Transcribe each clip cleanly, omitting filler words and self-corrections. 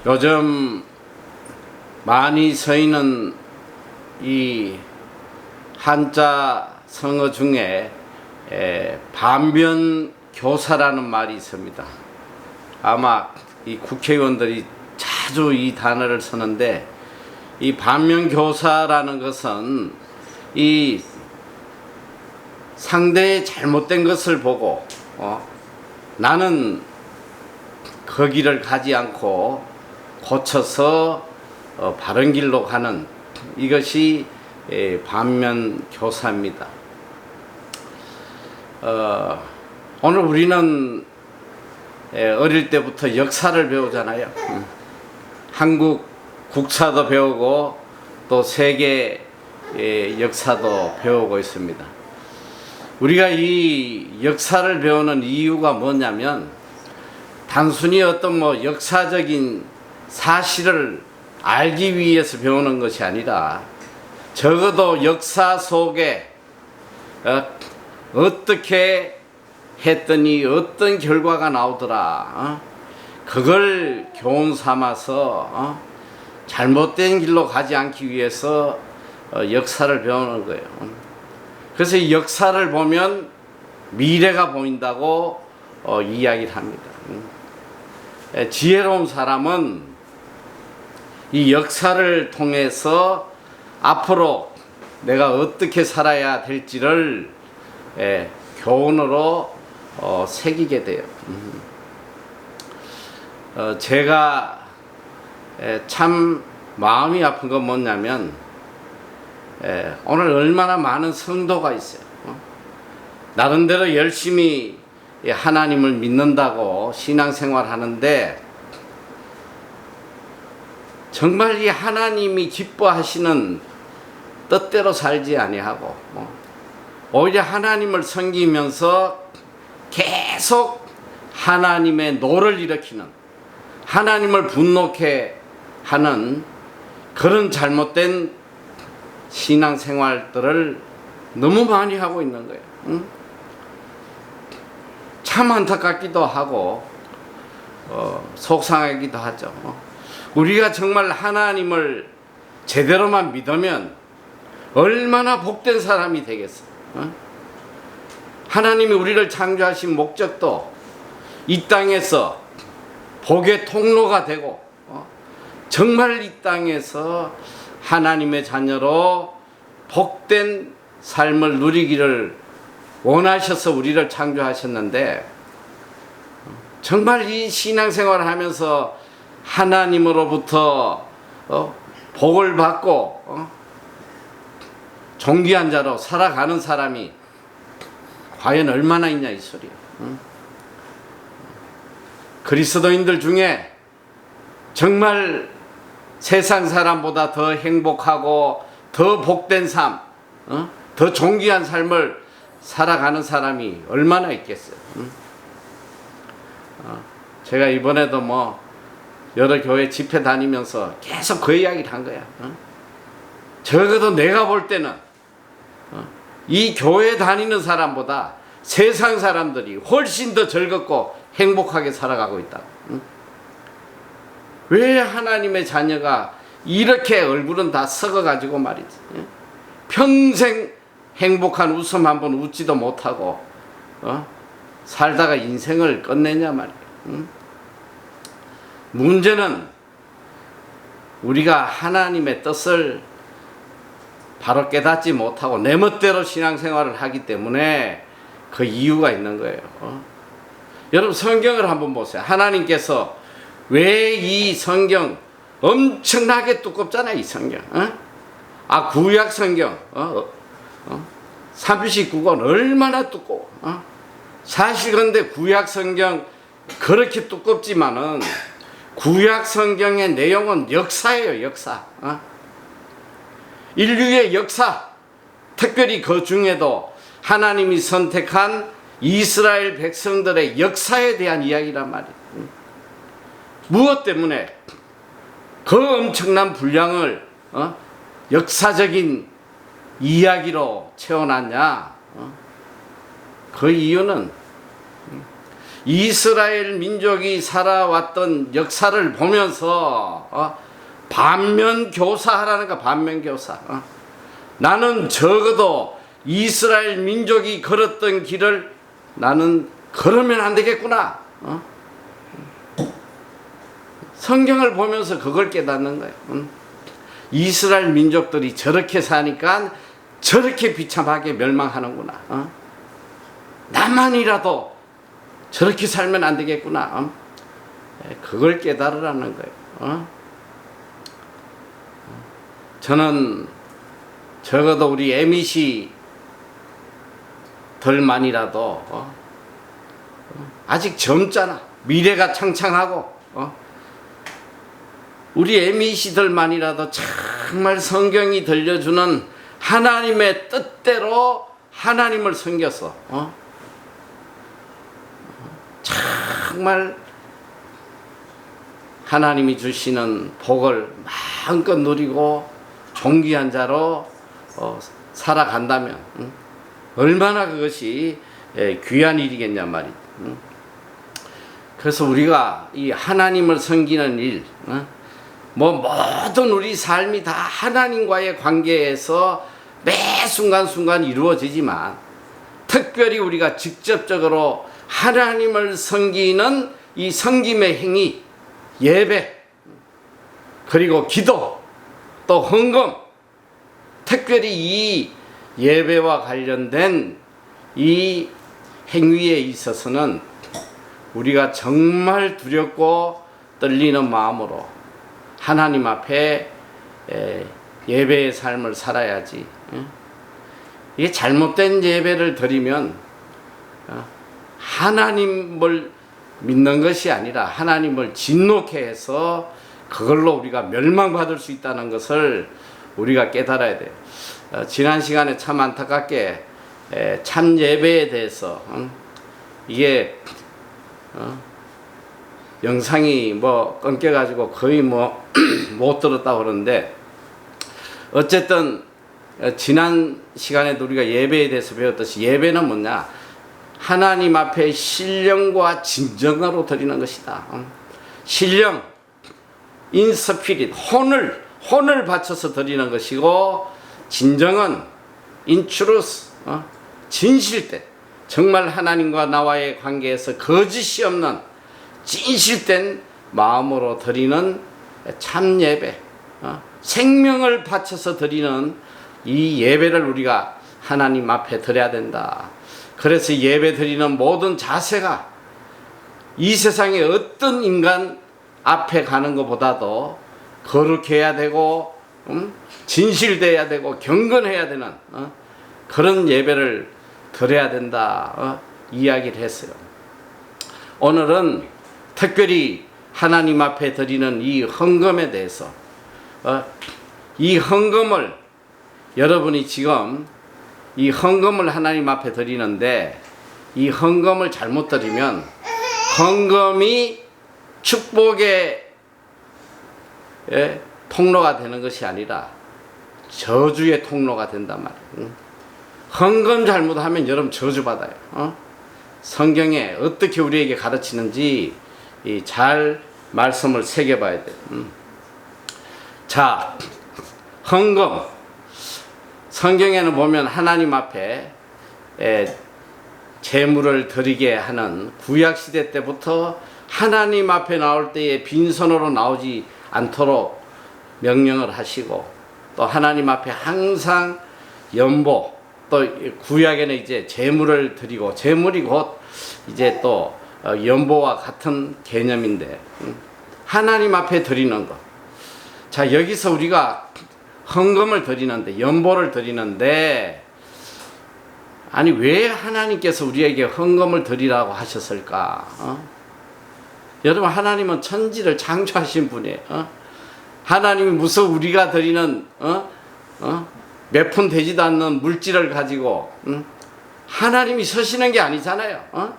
요즘 많이 쓰이는 이 한자 성어 중에 반면교사라는 말이 있습니다. 아마 이 국회의원들이 자주 이 단어를 쓰는데, 이 반면교사라는 것은 이 상대의 잘못된 것을 보고 나는 그 길을 가지 않고 고쳐서 바른 길로 가는, 이것이 반면교사입니다. 오늘 우리는 어릴 때부터 역사를 배우잖아요. 한국 국사도 배우고 또 세계 역사도 배우고 있습니다. 우리가 이 역사를 배우는 이유가 뭐냐면, 단순히 어떤 역사적인 사실을 알기 위해서 배우는 것이 아니라, 적어도 역사 속에 어떻게 했더니 어떤 결과가 나오더라, 그걸 교훈 삼아서 잘못된 길로 가지 않기 위해서 역사를 배우는 거예요. 그래서 이 역사를 보면 미래가 보인다고 이야기를 합니다. 지혜로운 사람은 이 역사를 통해서 앞으로 내가 어떻게 살아야 될지를 교훈으로 새기게 돼요. 제가 참 마음이 아픈 건 뭐냐면, 오늘 얼마나 많은 성도가 있어요. 나름대로 열심히 하나님을 믿는다고 신앙생활 하는데, 정말 이 하나님이 기뻐하시는 뜻대로 살지 아니하고 오히려 하나님을 섬기면서 계속 하나님의 노를 일으키는, 하나님을 분노케 하는 그런 잘못된 신앙생활들을 너무 많이 하고 있는 거예요. 참 안타깝기도 하고 속상하기도 하죠. 우리가 정말 하나님을 제대로만 믿으면 얼마나 복된 사람이 되겠어요. 하나님이 우리를 창조하신 목적도 이 땅에서 복의 통로가 되고, 정말 이 땅에서 하나님의 자녀로 복된 삶을 누리기를 원하셔서 우리를 창조하셨는데, 정말 이 신앙생활을 하면서 하나님으로부터 복을 받고 존귀한 자로 살아가는 사람이 과연 얼마나 있냐, 이 소리예요. 그리스도인들 중에 정말 세상 사람보다 더 행복하고 더 복된 삶, 더 존귀한 삶을 살아가는 사람이 얼마나 있겠어요. 제가 이번에도 여러 교회 집회 다니면서 계속 그 이야기를 한 거야. 적어도 내가 볼 때는 이 교회 다니는 사람보다 세상 사람들이 훨씬 더 즐겁고 행복하게 살아가고 있다. 왜 하나님의 자녀가 이렇게 얼굴은 다 썩어가지고 말이지, 평생 행복한 웃음 한번 웃지도 못하고 살다가 인생을 끝내냐 말이야. 문제는 우리가 하나님의 뜻을 바로 깨닫지 못하고 내 멋대로 신앙생활을 하기 때문에 그 이유가 있는 거예요. 여러분, 성경을 한번 보세요. 하나님께서 왜 이 성경 엄청나게 두껍잖아요, 이 성경. 구약 성경 39권 얼마나 두꺼워. 사실 근데 구약 성경 그렇게 두껍지만은 구약 성경의 내용은 역사예요, 역사. 인류의 역사, 특별히 그 중에도 하나님이 선택한 이스라엘 백성들의 역사에 대한 이야기란 말이에요. 무엇 때문에 그 엄청난 분량을 역사적인 이야기로 채워놨냐? 그 이유는 이스라엘 민족이 살아왔던 역사를 보면서 반면교사하라는 거. 반면교사. 나는 적어도 이스라엘 민족이 걸었던 길을 나는 걸으면 안 되겠구나. 성경을 보면서 그걸 깨닫는 거예요. 이스라엘 민족들이 저렇게 사니까 저렇게 비참하게 멸망하는구나. 나만이라도 저렇게 살면 안 되겠구나. 그걸 깨달으라는 거예요. 저는 적어도 우리 MEC 덜만이라도 아직 젊잖아. 미래가 창창하고 우리 MEC들만이라도 정말 성경이 들려주는 하나님의 뜻대로 하나님을 섬겨서 정말 하나님이 주시는 복을 마음껏 누리고 존귀한 자로 살아간다면 얼마나 그것이 귀한 일이겠냐 말이지. 그래서 우리가 이 하나님을 섬기는 일, 모든 우리 삶이 다 하나님과의 관계에서 매 순간순간 이루어지지만 특별히 우리가 직접적으로 하나님을 섬기는 이 섬김의 행위, 예배, 그리고 기도, 또 헌금, 특별히 이 예배와 관련된 이 행위에 있어서는 우리가 정말 두렵고 떨리는 마음으로 하나님 앞에 예배의 삶을 살아야지. 이게 잘못된 예배를 드리면 하나님을 믿는 것이 아니라 하나님을 진노케 해서 그걸로 우리가 멸망받을 수 있다는 것을 우리가 깨달아야 돼요. 지난 시간에 참 안타깝게 참 예배에 대해서 이게 영상이 끊겨가지고 거의 못 들었다고 그러는데, 어쨌든 지난 시간에도 우리가 예배에 대해서 배웠듯이 예배는 뭐냐? 하나님 앞에 신령과 진정으로 드리는 것이다. 신령, 인스피릿, 혼을 바쳐서 드리는 것이고, 진정은 인트루스, 진실된, 정말 하나님과 나와의 관계에서 거짓이 없는 진실된 마음으로 드리는 참 예배, 생명을 바쳐서 드리는 이 예배를 우리가 하나님 앞에 드려야 된다. 그래서 예배 드리는 모든 자세가 이 세상에 어떤 인간 앞에 가는 것보다도 거룩해야 되고 진실돼야 되고 경건해야 되는 그런 예배를 드려야 된다 이야기를 했어요. 오늘은 특별히 하나님 앞에 드리는 이 헌금에 대해서, 이 헌금을 여러분이 지금 이 헌금을 하나님 앞에 드리는데, 이 헌금을 잘못 드리면 헌금이 축복의 통로가 되는 것이 아니라 저주의 통로가 된단 말이에요. 헌금 잘못하면 여러분 저주받아요. 성경에 어떻게 우리에게 가르치는지 잘 말씀을 새겨봐야 돼요. 자, 헌금. 성경에는 보면 하나님 앞에 제물을 드리게 하는 구약시대 때부터 하나님 앞에 나올 때에 빈손으로 나오지 않도록 명령을 하시고, 또 하나님 앞에 항상 연보, 또 구약에는 이제 제물을 드리고, 제물이 곧 이제 또 연보와 같은 개념인데, 하나님 앞에 드리는 것. 자, 여기서 우리가 헌금을 드리는데, 연보를 드리는데, 아니 왜 하나님께서 우리에게 헌금을 드리라고 하셨을까? 여러분, 하나님은 천지를 창조하신 분이에요. 하나님이 무슨 우리가 드리는 몇 푼 되지도 않는 물질을 가지고 하나님이 서시는 게 아니잖아요.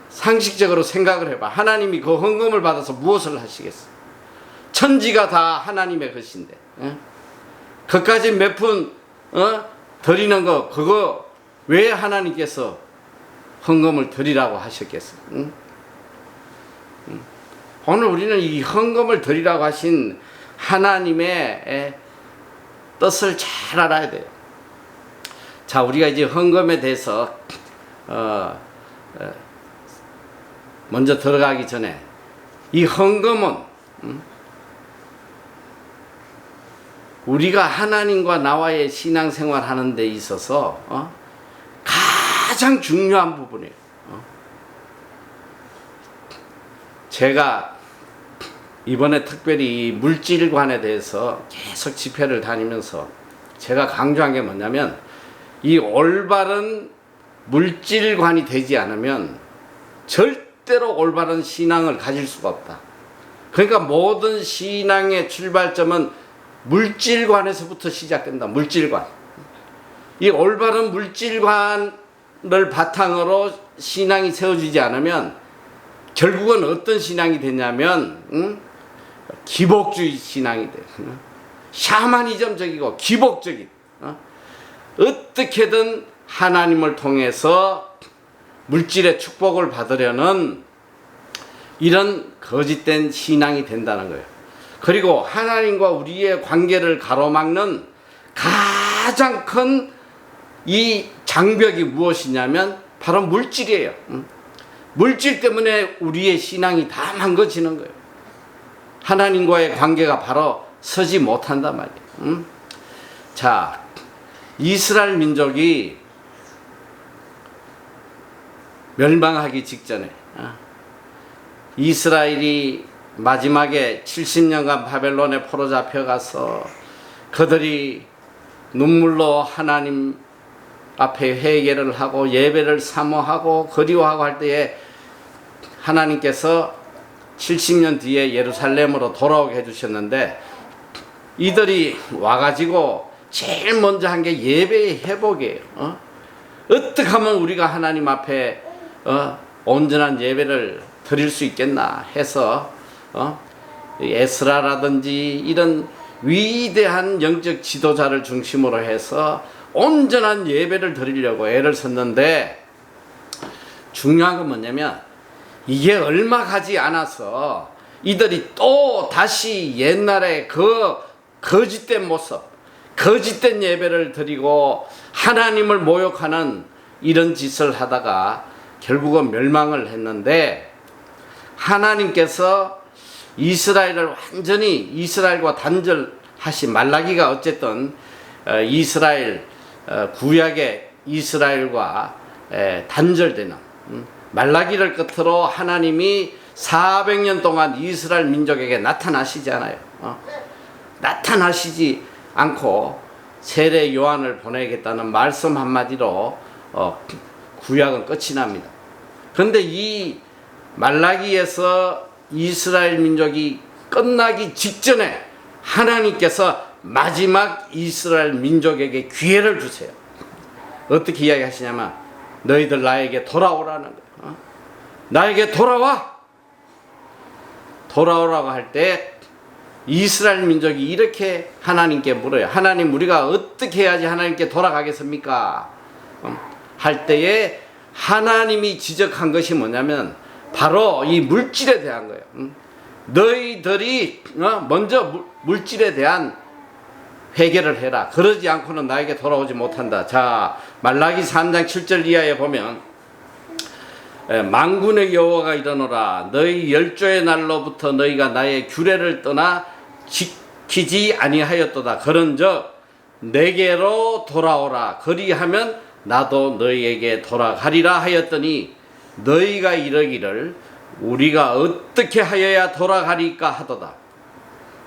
상식적으로 생각을 해봐. 하나님이 그 헌금을 받아서 무엇을 하시겠어? 천지가 다 하나님의 것인데, 그까지 몇 푼 드리는 거, 그거 왜 하나님께서 헌금을 드리라고 하셨겠어? 오늘 우리는 이 헌금을 드리라고 하신 하나님의 뜻을 잘 알아야 돼요. 자, 우리가 이제 헌금에 대해서 먼저 들어가기 전에 이 헌금은 우리가 하나님과 나와의 신앙생활 하는 데 있어서 가장 중요한 부분이에요. 제가 이번에 특별히 물질관에 대해서 계속 집회를 다니면서 제가 강조한 게 뭐냐면, 이 올바른 물질관이 되지 않으면 절대로 올바른 신앙을 가질 수가 없다. 그러니까 모든 신앙의 출발점은 물질관에서부터 시작된다. 물질관. 이 올바른 물질관을 바탕으로 신앙이 세워지지 않으면 결국은 어떤 신앙이 되냐면 기복주의 신앙이 돼. 샤머니즘적이고 기복적인, 어떻게든 하나님을 통해서 물질의 축복을 받으려는 이런 거짓된 신앙이 된다는 거예요. 그리고 하나님과 우리의 관계를 가로막는 가장 큰 이 장벽이 무엇이냐면 바로 물질이에요. 물질 때문에 우리의 신앙이 다 망가지는 거예요. 하나님과의 관계가 바로 서지 못한단 말이에요. 자, 이스라엘 민족이 멸망하기 직전에 이스라엘이 마지막에 70년간 바벨론에 포로 잡혀가서 그들이 눈물로 하나님 앞에 회개를 하고 예배를 사모하고 그리워하고 할 때에 하나님께서 70년 뒤에 예루살렘으로 돌아오게 해주셨는데, 이들이 와가지고 제일 먼저 한 게 예배의 회복이에요. 어떻게 하면 우리가 하나님 앞에 온전한 예배를 드릴 수 있겠나 해서 에스라라든지 이런 위대한 영적 지도자를 중심으로 해서 온전한 예배를 드리려고 애를 썼는데, 중요한 건 뭐냐면 이게 얼마 가지 않아서 이들이 또 다시 옛날에 그 거짓된 모습, 거짓된 예배를 드리고 하나님을 모욕하는 이런 짓을 하다가 결국은 멸망을 했는데, 하나님께서 이스라엘을 완전히 이스라엘과 단절하신, 말라기가 어쨌든 이스라엘 구약의 이스라엘과 단절되는, 말라기를 끝으로 하나님이 400년 동안 이스라엘 민족에게 나타나시지 않아요. 나타나시지 않고 세례 요한을 보내겠다는 말씀 한마디로 구약은 끝이 납니다. 그런데 이 말라기에서 이스라엘 민족이 끝나기 직전에 하나님께서 마지막 이스라엘 민족에게 기회를 주세요. 어떻게 이야기하시냐면, 너희들 나에게 돌아오라는 거예요. 나에게 돌아오라고 할 때 이스라엘 민족이 이렇게 하나님께 물어요. 하나님, 우리가 어떻게 해야지 하나님께 돌아가겠습니까? 할 때에 하나님이 지적한 것이 뭐냐면 바로 이 물질에 대한 거예요. 너희들이 먼저 물질에 대한 회개를 해라. 그러지 않고는 나에게 돌아오지 못한다. 자, 말라기 3장 7절 이하에 보면, 만군의 여호와가 이르노라. 너희 열조의 날로부터 너희가 나의 규례를 떠나 지키지 아니하였도다. 그런즉 내게로 돌아오라. 그리하면 나도 너희에게 돌아가리라 하였더니 너희가 이르기를 우리가 어떻게 하여야 돌아가리까 하도다.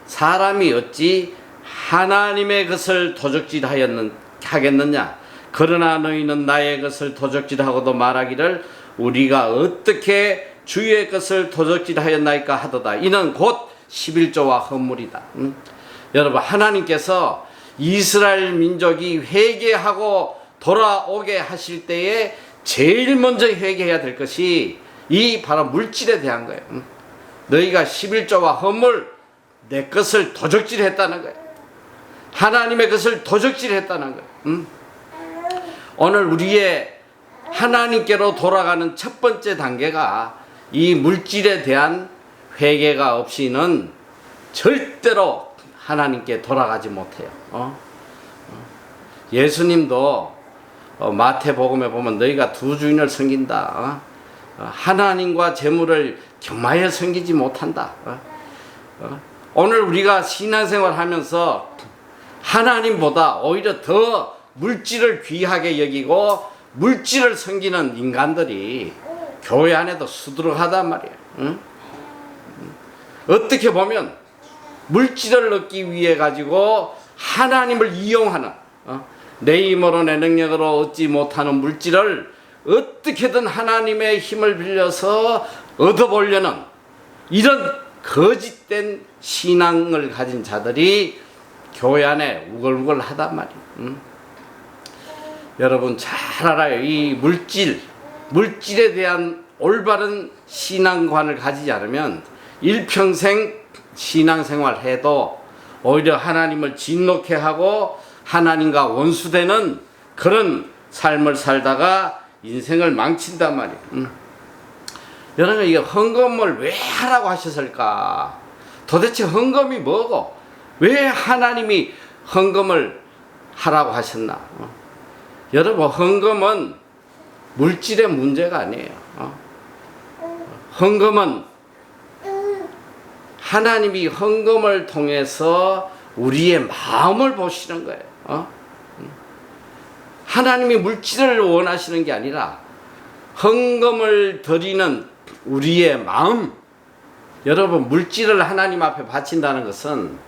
사람이 어찌 하나님의 것을 도적질하겠느냐? 그러나 너희는 나의 것을 도적질하고도 말하기를 우리가 어떻게 주의 것을 도적질하였나이까 하도다. 이는 곧 11조와 헌물이다. 여러분, 하나님께서 이스라엘 민족이 회개하고 돌아오게 하실 때에 제일 먼저 회개해야 될 것이 이 바로 물질에 대한 거예요. 너희가 11조와 헌물, 내 것을 도적질했다는 거예요. 하나님의 것을 도적질했다는 거예요. 오늘 우리의 하나님께로 돌아가는 첫 번째 단계가 이 물질에 대한 회개가 없이는 절대로 하나님께 돌아가지 못해요. 예수님도 마태복음에 보면 너희가 두 주인을 섬긴다. 하나님과 재물을 겸하여 섬기지 못한다. 오늘 우리가 신앙생활 하면서 하나님보다 오히려 더 물질을 귀하게 여기고 물질을 섬기는 인간들이 교회 안에도 수두룩하단 말이에요. 어떻게 보면 물질을 얻기 위해 가지고 하나님을 이용하는, 내 힘으로 내 능력으로 얻지 못하는 물질을 어떻게든 하나님의 힘을 빌려서 얻어보려는 이런 거짓된 신앙을 가진 자들이 교회 안에 우글우글 하단 말이에요. 여러분 잘 알아요. 이 물질에 대한 올바른 신앙관을 가지지 않으면 일평생 신앙생활 해도 오히려 하나님을 진노케 하고 하나님과 원수되는 그런 삶을 살다가 인생을 망친단 말이에요. 여러분 이게 헌금을 왜 하라고 하셨을까? 도대체 헌금이 뭐고 왜 하나님이 헌금을 하라고 하셨나? 여러분 헌금은 물질의 문제가 아니에요. 헌금은 하나님이 헌금을 통해서 우리의 마음을 보시는 거예요. 하나님이 물질을 원하시는 게 아니라 헌금을 드리는 우리의 마음. 여러분 물질을 하나님 앞에 바친다는 것은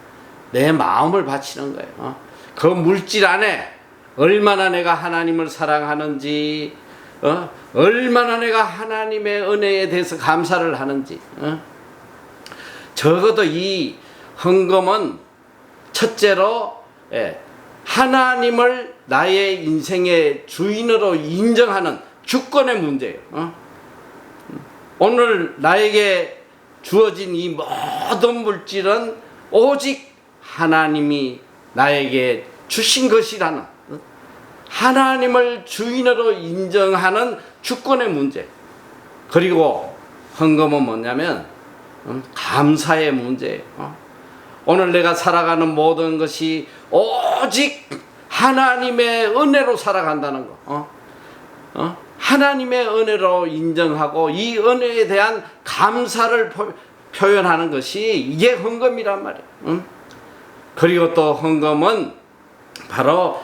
내 마음을 바치는 거예요. 그 물질 안에 얼마나 내가 하나님을 사랑하는지, 얼마나 내가 하나님의 은혜에 대해서 감사를 하는지. 적어도 이 헌금은 첫째로 하나님을 나의 인생의 주인으로 인정하는 주권의 문제예요. 오늘 나에게 주어진 이 모든 물질은 오직 하나님이 나에게 주신 것이라는 하나님을 주인으로 인정하는 주권의 문제. 그리고 헌금은 뭐냐면 감사의 문제예요. 오늘 내가 살아가는 모든 것이 오직 하나님의 은혜로 살아간다는 거. 하나님의 은혜로 인정하고 이 은혜에 대한 감사를 표현하는 것이 이게 헌금이란 말이에요. 그리고 또 헌금은 바로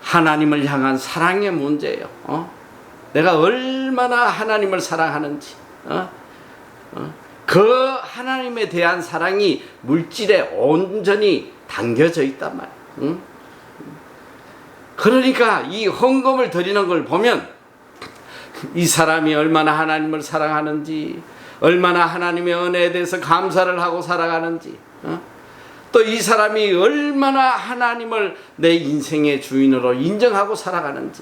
하나님을 향한 사랑의 문제예요. 내가 얼마나 하나님을 사랑하는지, 그 하나님에 대한 사랑이 물질에 온전히 담겨져 있단 말이에요. 그러니까 이 헌금을 드리는 걸 보면 이 사람이 얼마나 하나님을 사랑하는지, 얼마나 하나님의 은혜에 대해서 감사를 하고 살아가는지, 또 이 사람이 얼마나 하나님을 내 인생의 주인으로 인정하고 살아가는지,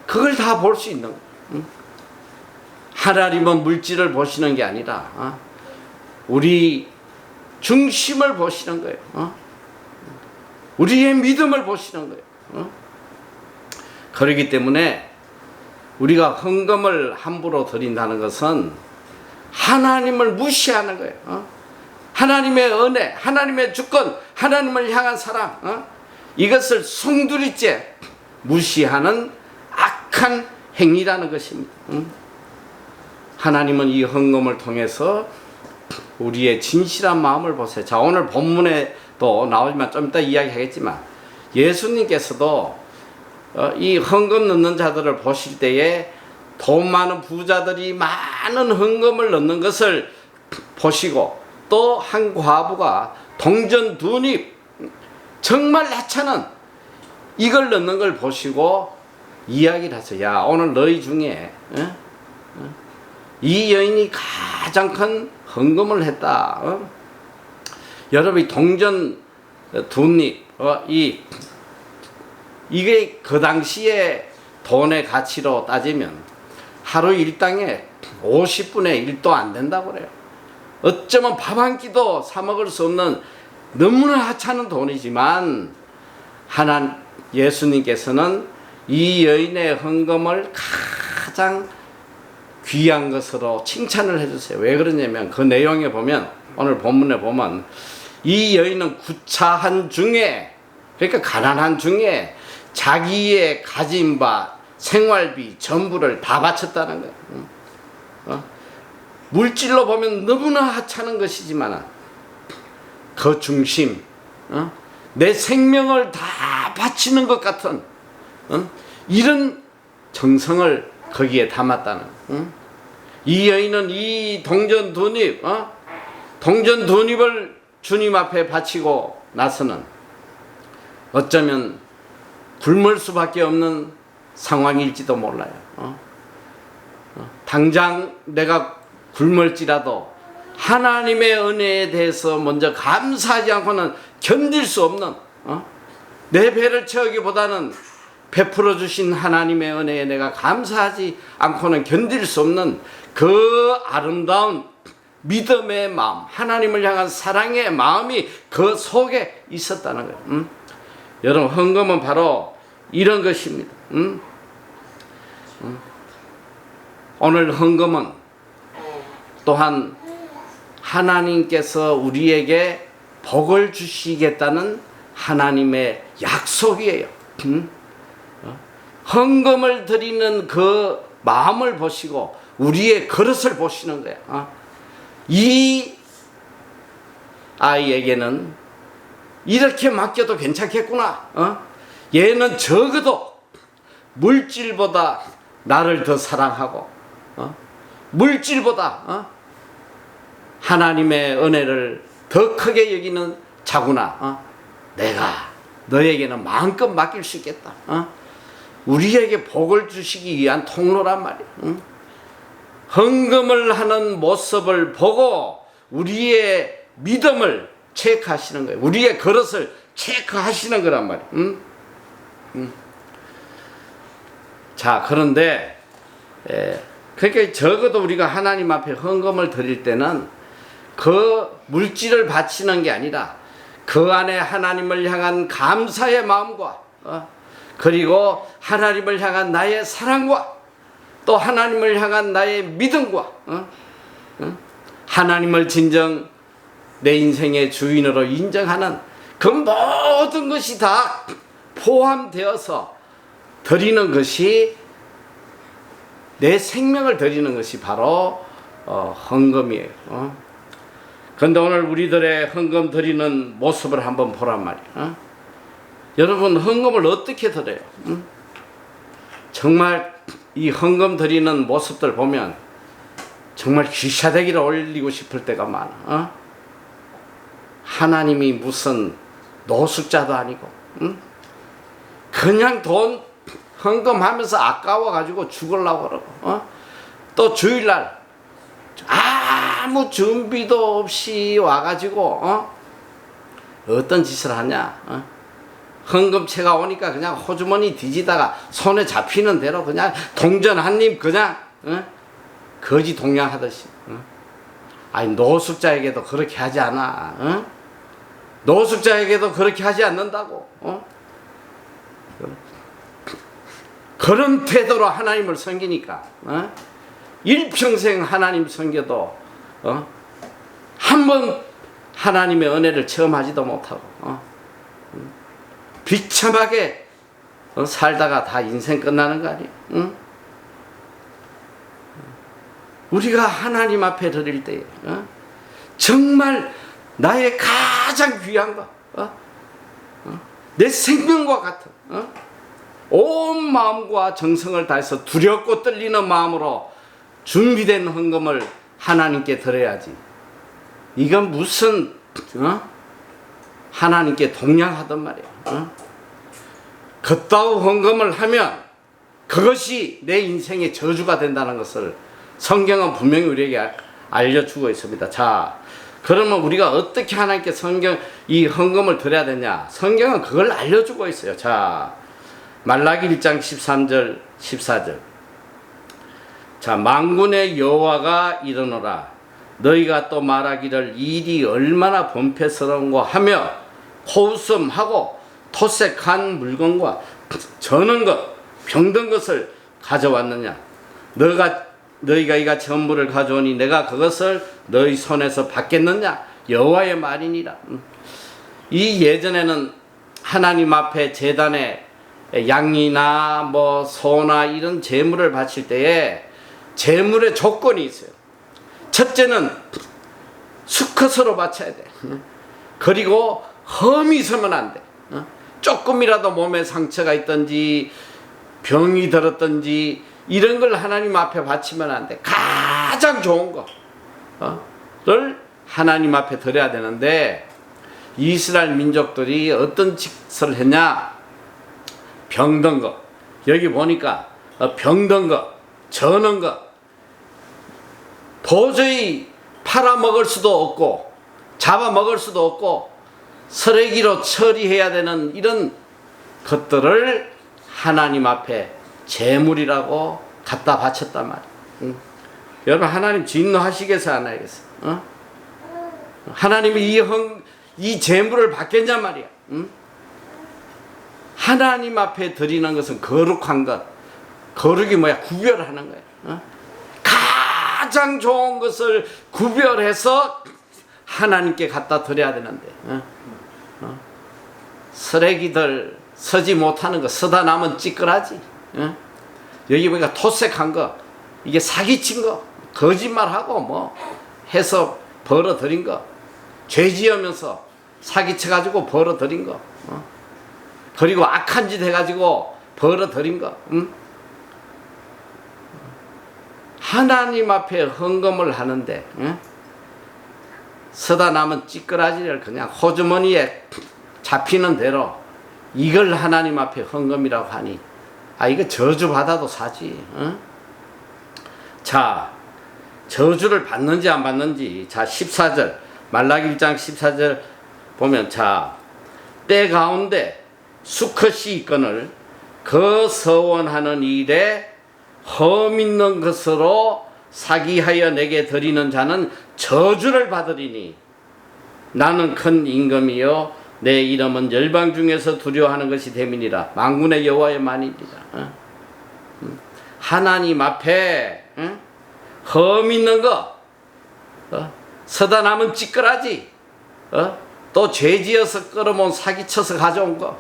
그걸 다 볼 수 있는 거예요. 하나님은 물질을 보시는 게 아니라 우리 중심을 보시는 거예요. 우리의 믿음을 보시는 거예요. 그렇기 때문에 우리가 헌금을 함부로 드린다는 것은 하나님을 무시하는 거예요. 하나님의 은혜, 하나님의 주권, 하나님을 향한 사랑, 이것을 송두리째 무시하는 악한 행위라는 것입니다. 하나님은 이 헌금을 통해서 우리의 진실한 마음을 보세요. 자, 오늘 본문에도 나오지만 좀 이따 이야기하겠지만 예수님께서도 이 헌금 넣는 자들을 보실 때에 돈 많은 부자들이 많은 헌금을 넣는 것을 보시고 또 한 과부가 동전 2립 정말 하찮은 이걸 넣는 걸 보시고 이야기를 하세요. 야, 오늘 너희 중에 이 여인이 가장 큰 헌금을 했다. 여러분 동전 2립 이게 그 당시에 돈의 가치로 따지면 하루 일당에 50분의 1도 안 된다고 그래요. 어쩌면 밥 한 끼도 사 먹을 수 없는 너무나 하찮은 돈이지만 예수님께서는 이 여인의 헌금을 가장 귀한 것으로 칭찬을 해주세요. 왜 그러냐면 그 내용에 보면, 오늘 본문에 보면 이 여인은 구차한 중에, 그러니까 가난한 중에 자기의 가진 바 생활비 전부를 다 바쳤다는 거예요. 물질로 보면 너무나 하찮은 것이지만 그 중심, 내 생명을 다 바치는 것 같은 이런 정성을 거기에 담았다는 거예요. 이 여인은 이 동전 두 입을 주님 앞에 바치고 나서는 어쩌면 굶을 수밖에 없는 상황일지도 몰라요. 당장 내가 굶을지라도 하나님의 은혜에 대해서 먼저 감사하지 않고는 견딜 수 없는, 내 배를 채우기보다는 베풀어 주신 하나님의 은혜에 내가 감사하지 않고는 견딜 수 없는 그 아름다운 믿음의 마음, 하나님을 향한 사랑의 마음이 그 속에 있었다는 거예요. 여러분, 헌금은 바로 이런 것입니다. 오늘 헌금은 또한 하나님께서 우리에게 복을 주시겠다는 하나님의 약속이에요. 헌금을 드리는 그 마음을 보시고 우리의 그릇을 보시는 거야. 이 아이에게는 이렇게 맡겨도 괜찮겠구나. 얘는 적어도 물질보다 나를 더 사랑하고 물질보다 하나님의 은혜를 더 크게 여기는 자구나. 내가 너에게는 마음껏 맡길 수 있겠다. 우리에게 복을 주시기 위한 통로란 말이야. 헌금을 하는 모습을 보고 우리의 믿음을 체크하시는 거예요. 우리의 그릇을 체크하시는 거란 말이에요. 자, 그런데 그러니까 적어도 우리가 하나님 앞에 헌금을 드릴 때는 그 물질을 바치는 게 아니라 그 안에 하나님을 향한 감사의 마음과 그리고 하나님을 향한 나의 사랑과 또 하나님을 향한 나의 믿음과 하나님을 진정 내 인생의 주인으로 인정하는 그 모든 것이 다 포함되어서 드리는 것이, 내 생명을 드리는 것이 바로 헌금이에요. 그런데 오늘 우리들의 헌금 드리는 모습을 한번 보란 말이에요. 여러분, 헌금을 어떻게 드려요? 정말 이 헌금 드리는 모습들 보면 정말 귀샤대기를 올리고 싶을 때가 많아. 하나님이 무슨 노숙자도 아니고 그냥 돈 헌금하면서 아까워가지고 죽으려고 그러고 또 주일날 아무 준비도 없이 와가지고 어떤 짓을 하냐. 헌금채가 오니까 그냥 호주머니 뒤지다가 손에 잡히는 대로 그냥 동전 한 입 그냥 거지 동냥하듯이. 아니, 노숙자에게도 그렇게 하지 않아. 노숙자에게도 그렇게 하지 않는다고. 그런 태도로 하나님을 섬기니까 일평생 하나님 섬겨도 한 번 하나님의 은혜를 체험하지도 못하고 비참하게 살다가 다 인생 끝나는 거 아니에요? 우리가 하나님 앞에 드릴 때 정말 나의 가장 귀한 거, 내 생명과 같은 온 마음과 정성을 다해서 두렵고 떨리는 마음으로 준비된 헌금을 하나님께 드려야지. 이건 무슨 하나님께 동냥하단 말이야. 그따위 헌금을 하면 그것이 내 인생의 저주가 된다는 것을 성경은 분명히 우리에게 알려주고 있습니다. 자, 그러면 우리가 어떻게 하나님께 이 헌금을 드려야 되냐? 성경은 그걸 알려주고 있어요. 자, 말라기 1장 13절 14절. 자, 만군의 여호와가 이르노라. 너희가 또 말하기를 일이 얼마나 범패스러운고 하며 호웃음하고 토색한 물건과 저는 것 병든 것을 가져왔느냐. 너가 너희가 이같이 헌물을 가져오니 내가 그것을 너희 손에서 받겠느냐? 여호와의 말이니라. 이 예전에는 하나님 앞에 제단에 양이나 뭐 소나 이런 제물을 바칠 때에 제물의 조건이 있어요. 첫째는 수컷으로 바쳐야 돼. 그리고 험이 있으면 안 돼. 조금이라도 몸에 상처가 있든지 병이 들었든지 이런 걸 하나님 앞에 바치면 안 돼. 가장 좋은 거를 하나님 앞에 드려야 되는데, 이스라엘 민족들이 어떤 짓을 했냐? 병든 거. 여기 보니까 병든 거, 저는 거 도저히 팔아먹을 수도 없고 잡아먹을 수도 없고 쓰레기로 처리해야 되는 이런 것들을 하나님 앞에 제물이라고 갖다 바쳤단 말이에요. 여러분, 하나님 진노하시겠어요, 안 하겠어요? 하나님이 이 제물을 받겠냐 말이야. 하나님 앞에 드리는 것은 거룩한 것. 거룩이 뭐야? 구별하는 거야. 가장 좋은 것을 구별해서 하나님께 갖다 드려야 되는데, 쓰레기들 서지 못하는 거, 서다 남은 찌끄라지, 여기 보니까 토색한 거, 이게 사기친 거, 거짓말하고 뭐 해서 벌어들인 거, 죄 지으면서 사기쳐가지고 벌어들인 거, 그리고 악한 짓 해가지고 벌어들인 거, 하나님 앞에 헌금을 하는데, 서다 남은 찌끄라지를 그냥 호주머니에 잡히는 대로 이걸 하나님 앞에 헌금이라고 하니, 이거 저주받아도 사지. 자, 저주를 받는지 안 받는지. 자, 14절 말라기 1장 14절 보면, 자, 때 가운데 수컷이 있거늘 그 서원하는 일에 험 있는 것으로 사기하여 내게 드리는 자는 저주를 받으리니 나는 큰 임금이요 내 이름은 열방 중에서 두려워하는 것이 됨이니라. 만군의 여호와의 말이니라. 하나님 앞에 험 있는 거, 서다 남은 찌끄라지, 또 죄지어서 끌어모은 사기쳐서 가져온 거,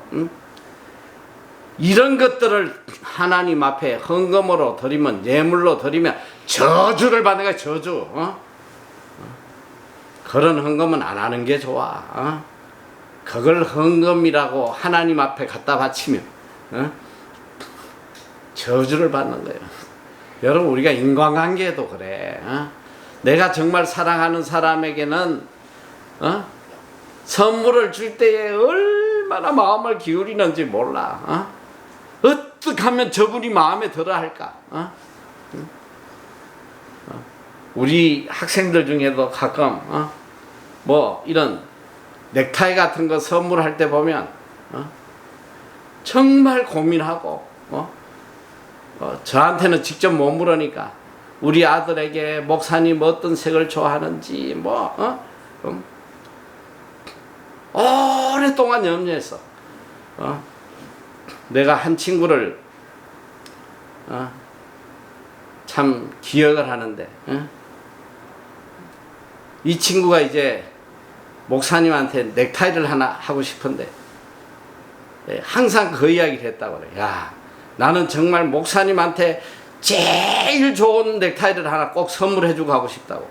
이런 것들을 하나님 앞에 헌금으로 드리면, 예물로 드리면 저주를 받는 거야. 저주. 그런 헌금은 안 하는 게 좋아. 그걸 헌금이라고 하나님 앞에 갖다 바치면 저주를 받는 거예요. 여러분, 우리가 인간관계에도 그래. 내가 정말 사랑하는 사람에게는 선물을 줄 때에 얼마나 마음을 기울이는지 몰라. 어떻게 하면 저분이 마음에 들어 할까? 우리 학생들 중에도 가끔 뭐 이런 넥타이 같은 거 선물할 때 보면 정말 고민하고 저한테는 직접 못 물으니까 우리 아들에게 목사님 어떤 색을 좋아하는지 오랫동안 염려했어. 내가 한 친구를 참 기억을 하는데, 이 친구가 이제 목사님한테 넥타이를 하나 하고 싶은데 항상 그 이야기를 했다고 그래. 야, 나는 정말 목사님한테 제일 좋은 넥타이를 하나 꼭 선물해주고 하고 싶다고.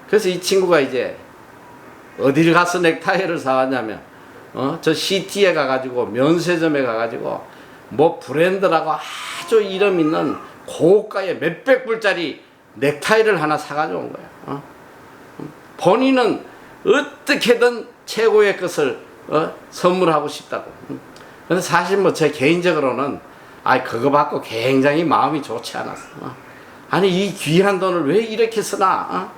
그래서 이 친구가 이제 어디를 가서 넥타이를 사왔냐면 저 시티에 가가지고 면세점에 가가지고 뭐 브랜드라고 아주 이름 있는 고가의 몇백 불짜리 넥타이를 하나 사가지고 온 거야. 본인은 어떻게든 최고의 것을 선물하고 싶다고. 근데 사실 뭐 제 개인적으로는 그거 받고 굉장히 마음이 좋지 않았어. 아니, 이 귀한 돈을 왜 이렇게 쓰나?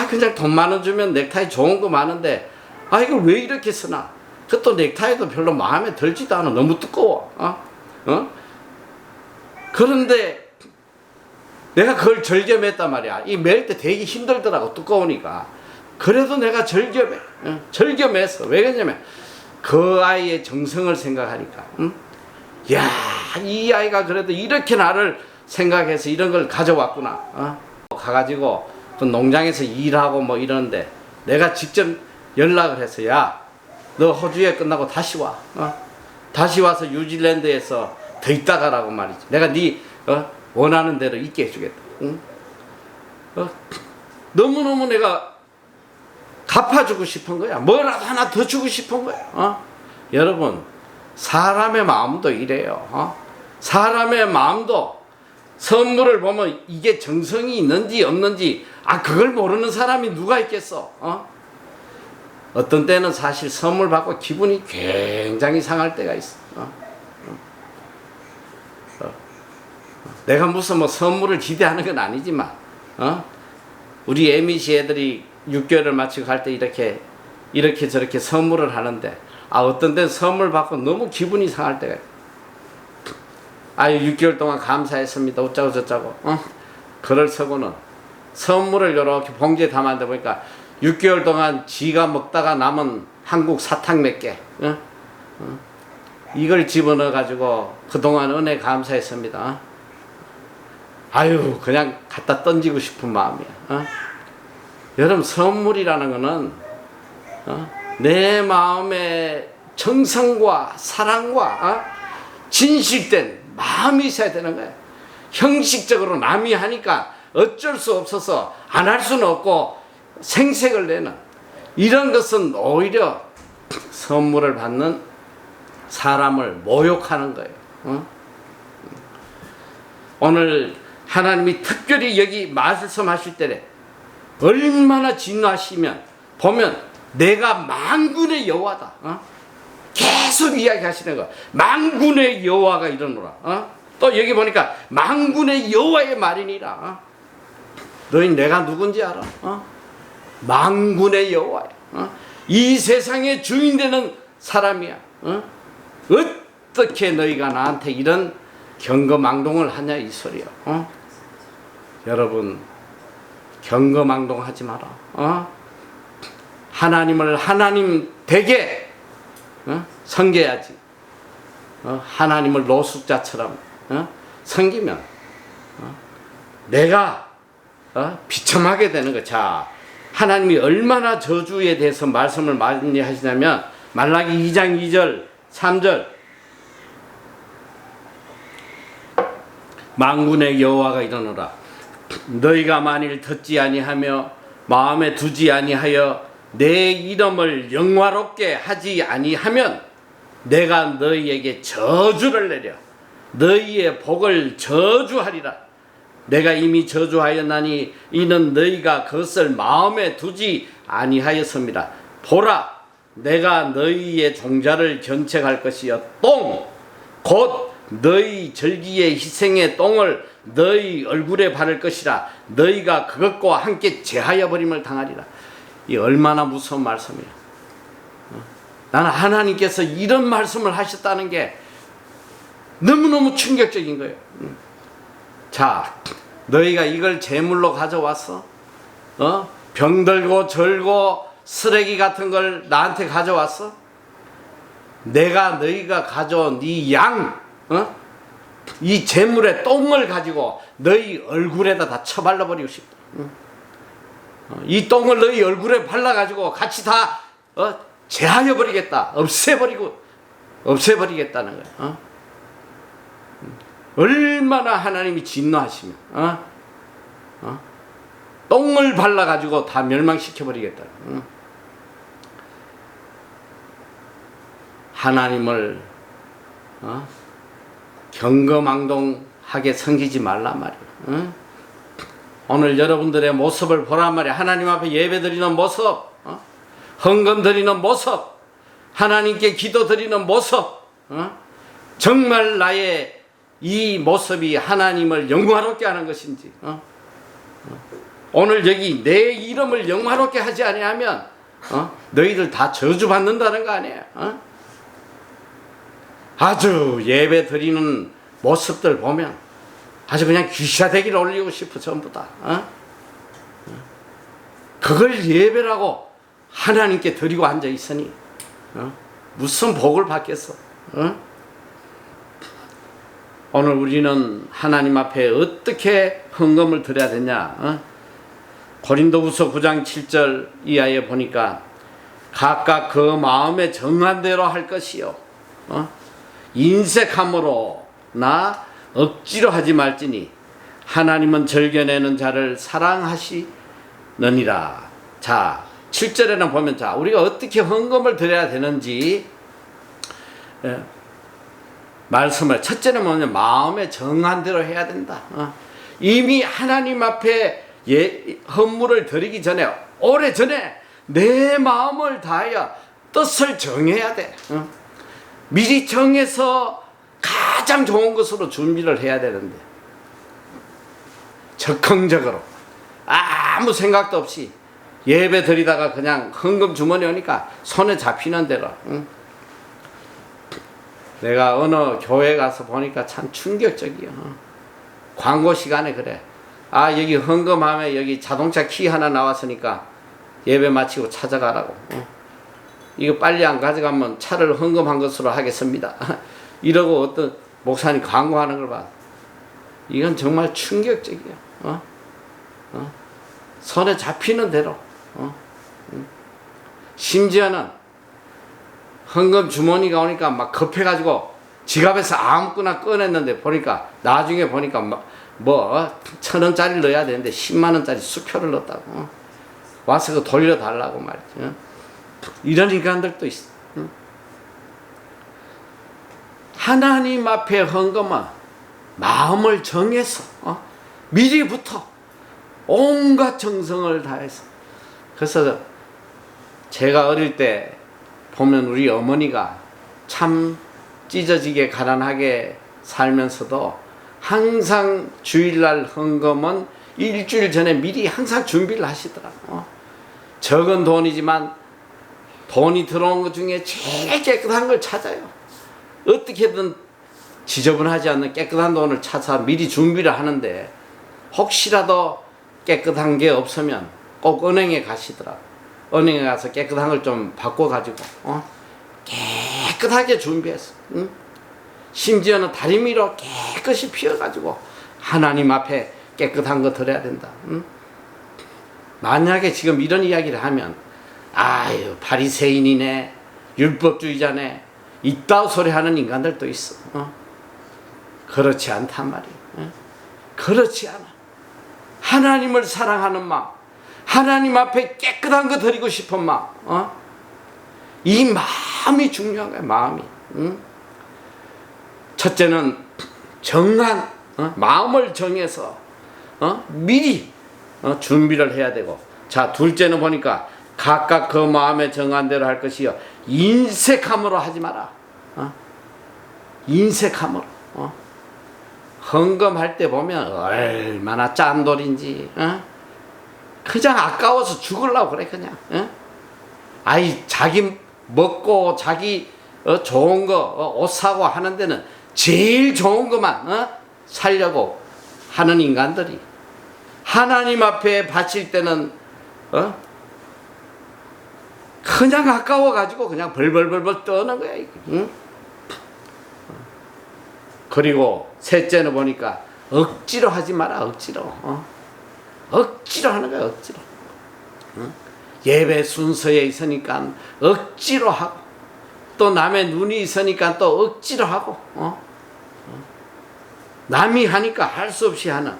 그냥 돈 만 원 주면 넥타이 좋은 거 많은데 이걸 왜 이렇게 쓰나? 그것도 넥타이도 별로 마음에 들지도 않아. 너무 두꺼워. 그런데 내가 그걸 절겸했단 말이야. 이 멜 때 되게 힘들더라고, 두꺼우니까. 그래도 내가 절겸했어. 왜 그러냐면 그 아이의 정성을 생각하니까. 야, 이 아이가 그래도 이렇게 나를 생각해서 이런 걸 가져왔구나. 가가지고 그 농장에서 일하고 뭐 이러는데 내가 직접 연락을 해서 야, 너 호주에 끝나고 다시 와. 다시 와서 뉴질랜드에서 더 있다 가라고 말이지. 내가 네 원하는 대로 있게 해주겠다. 응? 너무너무 내가 갚아주고 싶은 거야. 뭐라도 하나 더 주고 싶은 거야. 여러분, 사람의 마음도 이래요. 사람의 마음도 선물을 보면 이게 정성이 있는지 없는지 그걸 모르는 사람이 누가 있겠어. 어떤 때는 사실 선물 받고 기분이 굉장히 상할 때가 있어. 내가 무슨 뭐 선물을 기대하는 건 아니지만 우리 MBC 애들이 6개월을 마치고 갈 때 이렇게 저렇게 선물을 하는데 어떤 때는 선물 받고 너무 기분이 상할 때가 있어. 6개월 동안 감사했습니다. 어쩌고 저쩌고. 글을 쓰고는 선물을 이렇게 봉지에 담았는데 보니까 6개월 동안 지가 먹다가 남은 한국 사탕 몇 개. 이걸 집어넣어 가지고 그동안 은혜 감사했습니다. 그냥 갖다 던지고 싶은 마음이야. 여러분, 선물이라는 거는 내 마음의 정성과 사랑과 진실된 마음이 있어야 되는 거야. 형식적으로 남이 하니까 어쩔 수 없어서 안 할 수는 없고 생색을 내는 이런 것은 오히려 선물을 받는 사람을 모욕하는 거예요. 오늘 하나님이 특별히 여기 말씀하실 때 얼마나 진노하시면 보면 내가 만군의 여호와다. 계속 이야기하시는 거. 만군의 여호와가 이러노라. 또 여기 보니까 만군의 여호와의 말이니라. 너희 내가 누군지 알아? 만군의 여호와야. 이 세상의 주인 되는 사람이야. 어떻게 너희가 나한테 이런 경거망동을 하냐 이 소리야. 여러분, 경거망동하지 마라. 하나님을 하나님 되게 섬겨야지. 하나님을 노숙자처럼 섬기면 내가 비참하게 되는 거. 자, 하나님이 얼마나 저주에 대해서 말씀을 많이 하시냐면 말라기 2장 2절 3절 만군의 여호와가 이러노라. 너희가 만일 듣지 아니하며 마음에 두지 아니하여 내 이름을 영화롭게 하지 아니하면 내가 너희에게 저주를 내려 너희의 복을 저주하리라. 내가 이미 저주하였나니 이는 너희가 그것을 마음에 두지 아니하였습니다. 보라, 내가 너희의 종자를 견책할 것이여 똥 곧 너희 절기의 희생의 똥을 너희 얼굴에 바를 것이라. 너희가 그것과 함께 제하여 버림을 당하리라. 이 얼마나 무서운 말씀이야. 나는 하나님께서 이런 말씀을 하셨다는 게 너무너무 충격적인 거예요. 자, 너희가 이걸 제물로 가져왔어? 병들고 절고 쓰레기 같은 걸 나한테 가져왔어? 내가 너희가 가져온 이 양, 이 제물의 똥을 가지고 너희 얼굴에다 다 쳐발라버리고 싶다. 이 똥을 너희 얼굴에 발라가지고 같이 다 제하여 버리겠다. 없애버리겠다는 거야. 얼마나 하나님이 진노하시면 똥을 발라가지고 다 멸망시켜버리겠다. 하나님을 경거망동하게 섬기지 말란 말이야. 오늘 여러분들의 모습을 보란 말이야. 하나님 앞에 예배 드리는 모습, 헌금 드리는 모습, 하나님께 기도 드리는 모습, 정말 나의 이 모습이 하나님을 영화롭게 하는 것인지. 오늘 여기 내 이름을 영화롭게 하지 아니하면 너희들 다 저주받는다는 거 아니야. 아주 예배 드리는 모습들 보면 아주 그냥 귀샤대기를 올리고 싶어. 전부 다 그걸 예배라고 하나님께 드리고 앉아 있으니 무슨 복을 받겠어. 오늘 우리는 하나님 앞에 어떻게 헌금을 드려야 되냐? 고린도후서 9장 7절 이하에 보니까 각각 그 마음에 정한 대로 할 것이요 인색함으로 나 억지로 하지 말지니 하나님은 절겨내는 자를 사랑하시느니라. 자, 7절에는 보면 자 우리가 어떻게 헌금을 드려야 되는지 말씀을 첫째는 뭐냐 마음에 정한 대로 해야 된다. 이미 하나님 앞에 헌물을 드리기 전에 오래전에 내 마음을 다하여 뜻을 정해야 돼. 미리 정해서 가장 좋은 것으로 준비를 해야 되는데 적극적으로 아무 생각도 없이 예배 드리다가 그냥 헌금 주머니 오니까 손에 잡히는 대로. 내가 어느 교회 가서 보니까 참 충격적이야. 광고 시간에 그래. 아 여기 헌금하면 여기 자동차 키 하나 나왔으니까 예배 마치고 찾아가라고. 이거 빨리 안 가져가면 차를 헌금한 것으로 하겠습니다. 이러고 어떤 목사님 광고하는 걸 봐. 이건 정말 충격적이야. 손에 잡히는 대로. 심지어는 헌금 주머니가 오니까 막 급해가지고 지갑에서 아무거나 꺼냈는데 보니까 나중에 보니까 뭐 1,000원짜리를 넣어야 되는데 10만원짜리 수표를 넣었다고. 와서 그 돌려달라고 말이지. 이런 인간들도 있어. 하나님 앞에 헌금은 마음을 정해서 미리부터 온갖 정성을 다해서. 그래서 제가 어릴 때 보면 우리 어머니가 참 찢어지게 가난하게 살면서도 항상 주일날 헌금은 일주일 전에 미리 항상 준비를 하시더라고. 적은 돈이지만 돈이 들어온 것 중에 제일 깨끗한 걸 찾아요. 어떻게든 지저분하지 않는 깨끗한 돈을 찾아 미리 준비를 하는데 혹시라도 깨끗한 게 없으면 꼭 은행에 가시더라고. 은행에 가서 깨끗한 걸 좀 바꿔가지고 깨끗하게 준비했어. 심지어는 다리미로 깨끗이 피워가지고 하나님 앞에 깨끗한 거 드려야 된다. 만약에 지금 이런 이야기를 하면 아유 바리새인이네 율법주의자네 이따위 소리 하는 인간들도 있어. 그렇지 않단 말이야. 그렇지 않아. 하나님을 사랑하는 마음, 하나님 앞에 깨끗한 거 드리고 싶은 마음, 이 마음이 중요한 거야. 마음이. 첫째는 정한 마음을 정해서 미리 준비를 해야 되고, 자 둘째는 보니까 각각 그 마음에 정한 대로 할 것이요 인색함으로 하지 마라. 인색함으로. 헌금할 때 보면 얼마나 짠돌인지 그냥 아까워서 죽으려고 그래 그냥. 아이 자기 먹고 자기 좋은 거 옷 사고 하는 데는 제일 좋은 것만 살려고 하는 인간들이 하나님 앞에 바칠 때는 그냥 아까워 가지고 그냥 벌벌벌벌 떠는 거야. 그리고 셋째는 보니까 억지로 하지 마라. 억지로. 억지로 하는 거야. 억지로. 예배 순서에 있으니까 억지로 하고 또 남의 눈이 있으니까 또 억지로 하고 남이 하니까 할 수 없이 하는.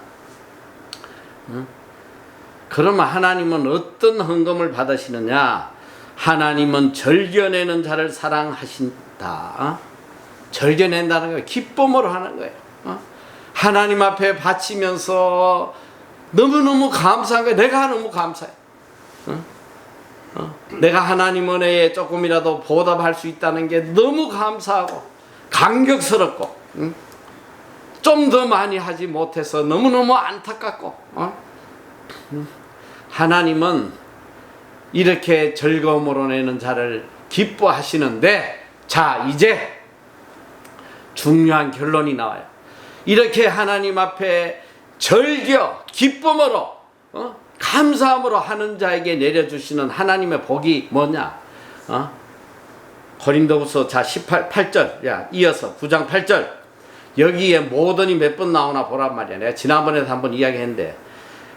그러면 하나님은 어떤 헌금을 받으시느냐? 하나님은 절겨내는 자를 사랑하신다. 절겨낸다는 거예요. 기쁨으로 하는 거예요. 하나님 앞에 바치면서 너무너무 감사한 거예요. 내가 너무 감사해. 내가 하나님 은혜에 조금이라도 보답할 수 있다는 게 너무 감사하고 감격스럽고 좀 더 많이 하지 못해서 너무너무 안타깝고 하나님은 이렇게 즐거움으로 내는 자를 기뻐하시는데, 자 이제 중요한 결론이 나와요. 이렇게 하나님 앞에 절겨 기쁨으로 감사함으로 하는 자에게 내려주시는 하나님의 복이 뭐냐? 고린도후서 8절 이어서 9장 8절 여기에 모든이 몇 번 나오나 보란 말이야. 내가 지난번에도 한번 이야기했는데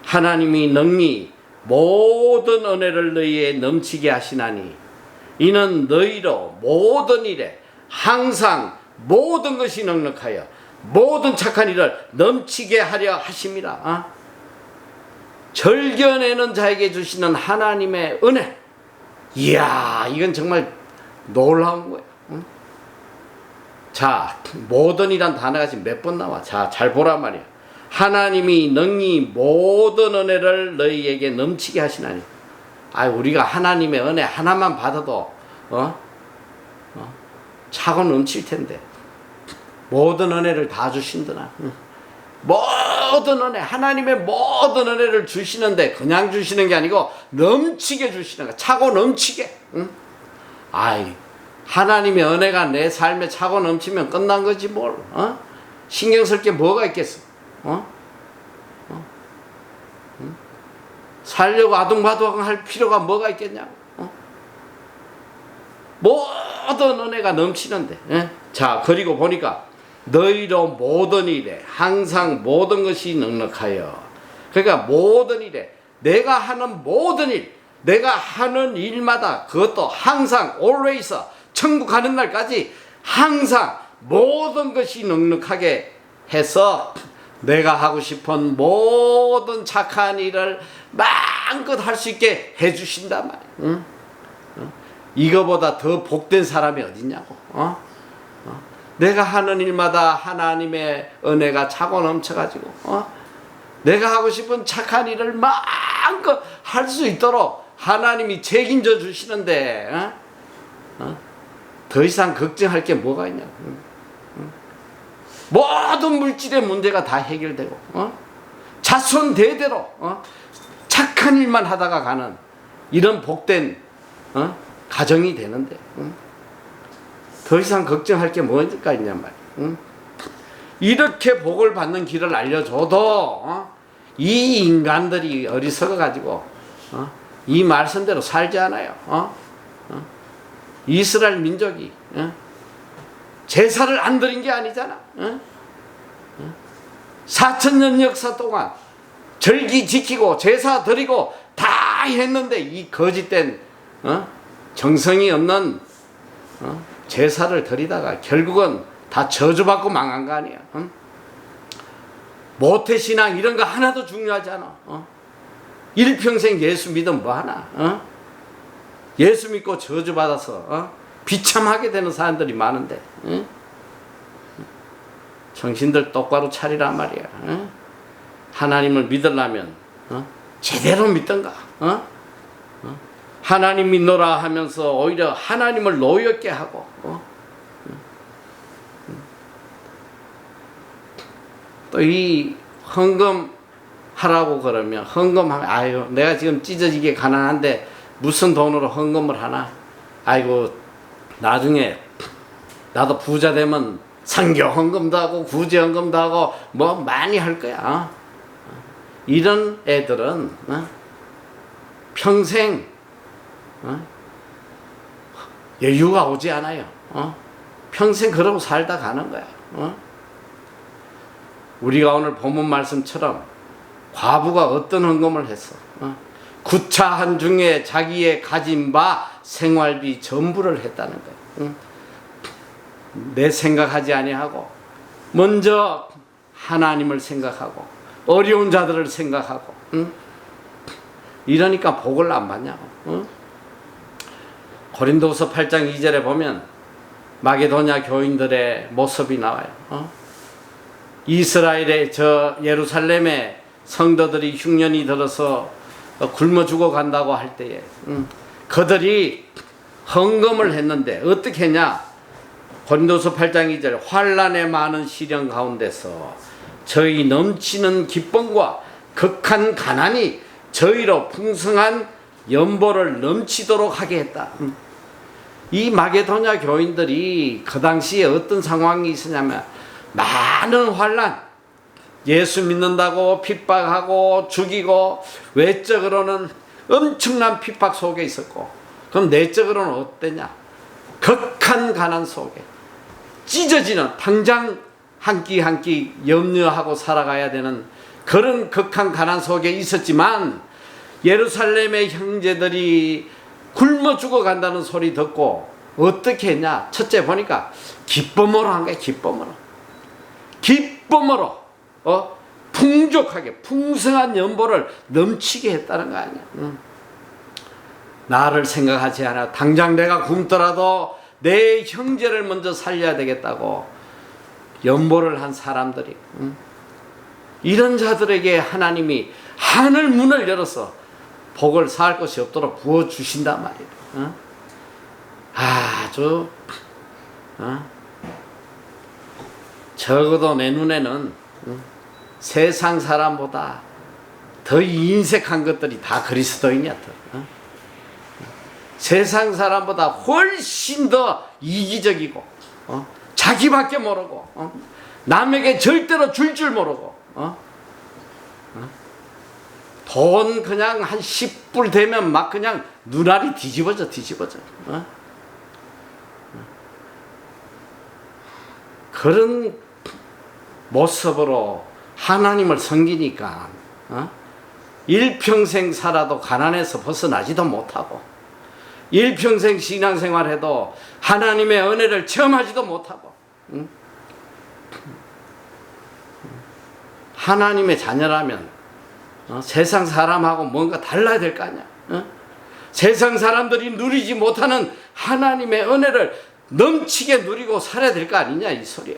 하나님이 능히 모든 은혜를 너희에 넘치게 하시나니 이는 너희로 모든 일에 항상 모든 것이 넉넉하여 모든 착한 일을 넘치게 하려 하심이라. 절견하는 자에게 주시는 하나님의 은혜. 이야, 이건 정말 놀라운 거예요. 자, 모든이란 단어가 지금 몇 번 나와. 자, 잘 보란 말이야. 하나님이 능히 모든 은혜를 너희에게 넘치게 하시나니. 우리가 하나님의 은혜 하나만 받아도 차고 넘칠 텐데 모든 은혜를 다 주신다나. 모든 은혜, 하나님의 모든 은혜를 주시는데 그냥 주시는 게 아니고 넘치게 주시는 거야. 차고 넘치게. 하나님의 은혜가 내 삶에 차고 넘치면 끝난 거지 뭘. 신경 쓸 게 뭐가 있겠어. 살려고 아둥바둥 할 필요가 뭐가 있겠냐고. 모든 은혜가 넘치는데. 자, 그리고 보니까 너희로 모든 일에 항상 모든 것이 넉넉하여. 그러니까 모든 일에 내가 하는 모든 일, 내가 하는 일마다 그것도 항상 always 천국 가는 날까지 항상 모든 것이 넉넉하게 해서 내가 하고 싶은 모든 착한 일을 마음껏 할 수 있게 해주신단 말이야. 이거보다 더 복된 사람이 어딨냐고. 내가 하는 일마다 하나님의 은혜가 차고 넘쳐가지고 내가 하고 싶은 착한 일을 마음껏 할 수 있도록 하나님이 책임져 주시는데 더 이상 걱정할 게 뭐가 있냐고. 모든 물질의 문제가 다 해결되고 자손 대대로 착한 일만 하다가 가는 이런 복된 가정이 되는데 더 이상 걱정할 게 뭐가 있냔 말이야. 이렇게 복을 받는 길을 알려줘도 이 인간들이 어리석어 가지고 이 말씀대로 살지 않아요. 이스라엘 민족이 제사를 안 드린 게 아니잖아. 4,000년 역사 동안 절기 지키고 제사 드리고 다 했는데 이 거짓된 정성이 없는 제사를 드리다가 결국은 다 저주받고 망한 거 아니야. 모태신앙 이런 거 하나도 중요하지 않아. 일평생 예수 믿으면 뭐하나. 예수 믿고 저주받아서 비참하게 되는 사람들이 많은데 정신들 똑바로 차리란 말이야. 하나님을 믿으려면 제대로 믿던가. 하나님 믿노라 하면서 오히려 하나님을 노엽게 하고 또 이 헌금 하라고 그러면 헌금하면 내가 지금 찢어지게 가난한데 무슨 돈으로 헌금을 하나. 나중에 나도 부자 되면 선교 헌금도 하고 구제 헌금도 하고 뭐 많이 할 거야. 이런 애들은 평생 여유가 오지 않아요. 평생 그러고 살다 가는 거야. 우리가 오늘 본문 말씀처럼 과부가 어떤 헌금을 했어. 구차한 중에 자기의 가진 바 생활비 전부를 했다는 거야. 내 생각하지 아니하고 먼저 하나님을 생각하고 어려운 자들을 생각하고 이러니까 복을 안 받냐고. 고린도서 8장 2절에 보면 마게도냐 교인들의 모습이 나와요. 이스라엘의 예루살렘의 성도들이 흉년이 들어서 굶어 죽어간다고 할 때에 그들이 헌금을 했는데 어떻게 했냐. 고린도서 8장 2절 환난의 많은 시련 가운데서 저희 넘치는 기쁨과 극한 가난이 저희로 풍성한 연보를 넘치도록 하게 했다. 이 마게도냐 교인들이 그 당시에 어떤 상황이 있었냐면 많은 환난, 예수 믿는다고 핍박하고 죽이고 외적으로는 엄청난 핍박 속에 있었고 그럼 내적으로는 어땠냐. 극한 가난 속에 찢어지는 당장 한 끼 한 끼 염려하고 살아가야 되는 그런 극한 가난 속에 있었지만, 예루살렘의 형제들이 굶어 죽어간다는 소리 듣고 어떻게 했냐? 첫째 보니까 기쁨으로 한 거야. 기쁨으로 풍족하게 풍성한 연보를 넘치게 했다는 거 아니야. 나를 생각하지 않아. 당장 내가 굶더라도 내 형제를 먼저 살려야 되겠다고 연보를 한 사람들이, 이런 자들에게 하나님이 하늘 문을 열어서 복을 쌓을 것이 없도록 부어주신단 말이에요. 아주 적어도 내 눈에는 세상 사람보다 더 인색한 것들이 다 그리스도인이야. 세상 사람보다 훨씬 더 이기적이고 자기밖에 모르고 남에게 절대로 줄 줄 모르고 돈 그냥 한 10불 되면 막 그냥 눈알이 뒤집어져. 그런 모습으로 하나님을 섬기니까 일평생 살아도 가난해서 벗어나지도 못하고, 일평생 신앙생활해도 하나님의 은혜를 체험하지도 못하고, 하나님의 자녀라면 세상 사람하고 뭔가 달라야 될 거 아니야. 세상 사람들이 누리지 못하는 하나님의 은혜를 넘치게 누리고 살아야 될 거 아니냐 이 소리야.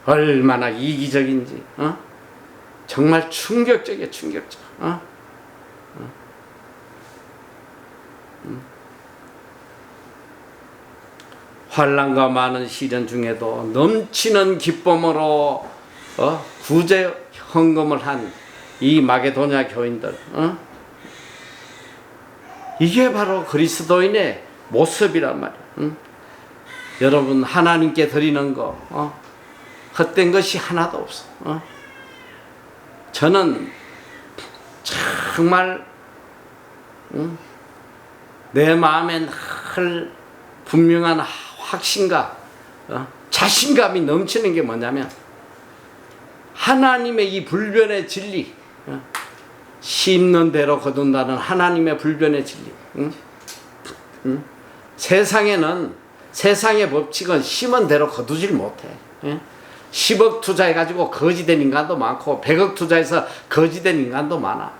얼마나 이기적인지 정말 충격적이야. 환난과 많은 시련 중에도 넘치는 기쁨으로 구제 헌금을 한 이 마게도냐 교인들, 이게 바로 그리스도인의 모습이란 말이야. 여러분, 하나님께 드리는 거 헛된 것이 하나도 없어. 저는 정말 내 마음에 늘 분명한 확신과 자신감이 넘치는 게 뭐냐면, 하나님의 이 불변의 진리, 심는 대로 거둔다는 하나님의 불변의 진리. 세상에는, 세상의 법칙은 심은 대로 거두질 못해. 10억 투자해가지고 거지된 인간도 많고 100억 투자해서 거지된 인간도 많아.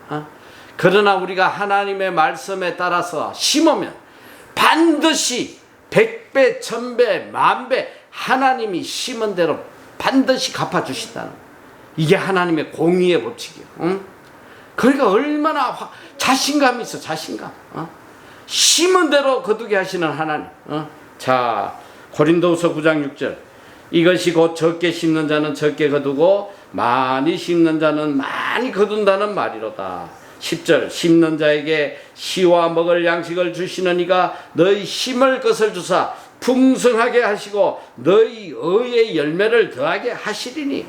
그러나 우리가 하나님의 말씀에 따라서 심으면 반드시 100배, 1000배, 10,000배 하나님이 심은 대로 반드시 갚아주신다는, 이게 하나님의 공의의 법칙이에요. 그러니까 얼마나 자신감이 있어. 자신감. 심은 대로 거두게 하시는 하나님. 자, 고린도후서 9장 6절, 이것이 곧 적게 심는 자는 적게 거두고 많이 심는 자는 많이 거둔다는 말이로다. 10절, 심는 자에게 씨와 먹을 양식을 주시는 이가 너희 심을 것을 주사 풍성하게 하시고 너희 의의 열매를 더하게 하시리니.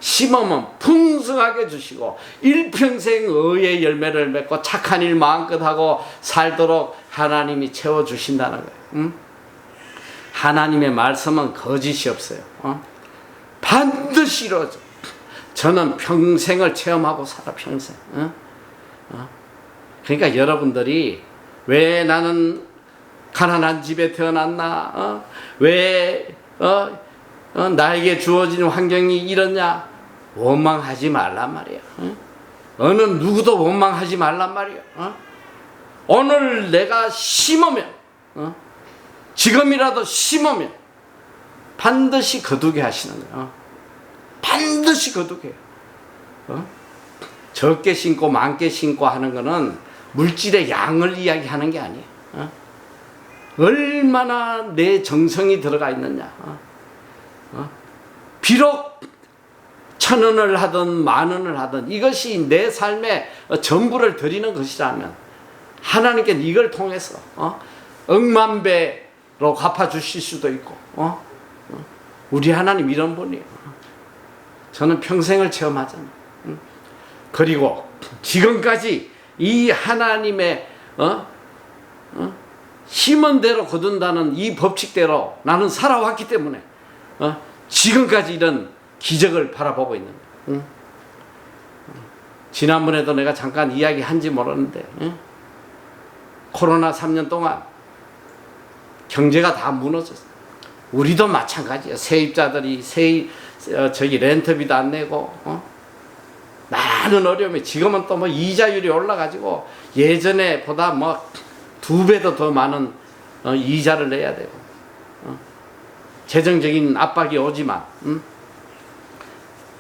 심으면 풍성하게 주시고 일평생 의의 열매를 맺고 착한 일 마음껏 하고 살도록 하나님이 채워주신다는 거예요. 하나님의 말씀은 거짓이 없어요. 반드시 이루어져. 저는 평생을 체험하고 살아, 평생. 그러니까 여러분들이 왜 나는 가난한 집에 태어났나, 왜 나에게 주어진 환경이 이러냐, 원망하지 말란 말이야. 어느 누구도 원망하지 말란 말이야. 오늘 내가 심으면, 지금이라도 심으면 반드시 거두게 하시는 거야. 반드시 거두게. 적게 심고 많게 심고 하는 거는 물질의 양을 이야기하는 게 아니에요. 얼마나 내 정성이 들어가 있느냐. 비록 1,000원을 하든 10,000원을 하든 이것이 내 삶의 전부를 드리는 것이라면 하나님께 이걸 통해서 억만배로 갚아주실 수도 있고, 우리 하나님 이런 분이에요. 저는 평생을 체험하잖아요. 그리고 지금까지 이 하나님의 심은 대로 거둔다는 이 법칙대로 나는 살아왔기 때문에 지금까지 이런 기적을 바라보고 있는 거야. 응? 지난번에도 내가 잠깐 이야기한지 모르는데 코로나 3년 동안 경제가 다 무너졌어. 우리도 마찬가지야. 세입자들이 렌트비도 안 내고 많은 어려움이, 지금은 또 뭐 이자율이 올라가지고 예전에 보다 뭐 2배도 더 많은 이자를 내야 되고 재정적인 압박이 오지만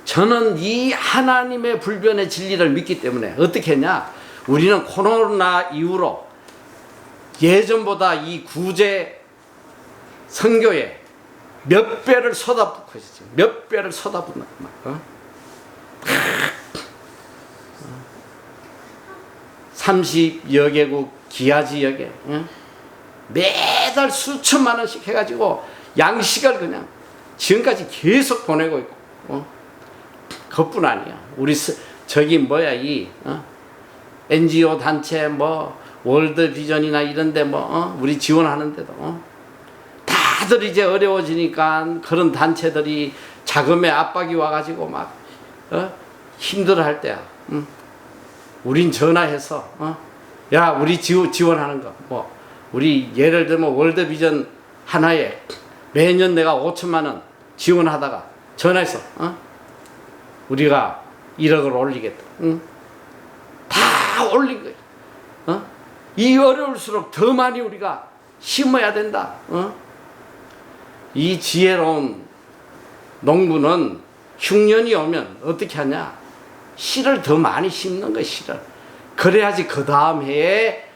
저는 이 하나님의 불변의 진리를 믿기 때문에 어떻게 했냐, 우리는 코로나 이후로 예전보다 이 구제 선교에 몇 배를 쏟아붓고 있었지. 몇 배를 쏟아붓는 거야. 30여 개국 기아 지역에 매달 수천만 원씩 해가지고 양식을 그냥 지금까지 계속 보내고 있고 그것뿐 아니야. 우리 저기 뭐야 이 NGO 단체 뭐 월드 비전이나 이런데 뭐 우리 지원하는데도 다들 이제 어려워지니까 그런 단체들이 자금의 압박이 와가지고 막 힘들어할 때야. 우린 전화해서 야 우리 지원하는 거 뭐 우리 예를 들면 월드 비전 하나에 매년 내가 5천만 원 지원하다가 전화해서 우리가 1억을 올리겠다. 다 올린 거야. 이 어려울수록 더 많이 우리가 심어야 된다. 이 지혜로운 농부는 흉년이 오면 어떻게 하냐, 씨를 더 많이 심는 거야. 씨를. 그래야지 그 다음 해에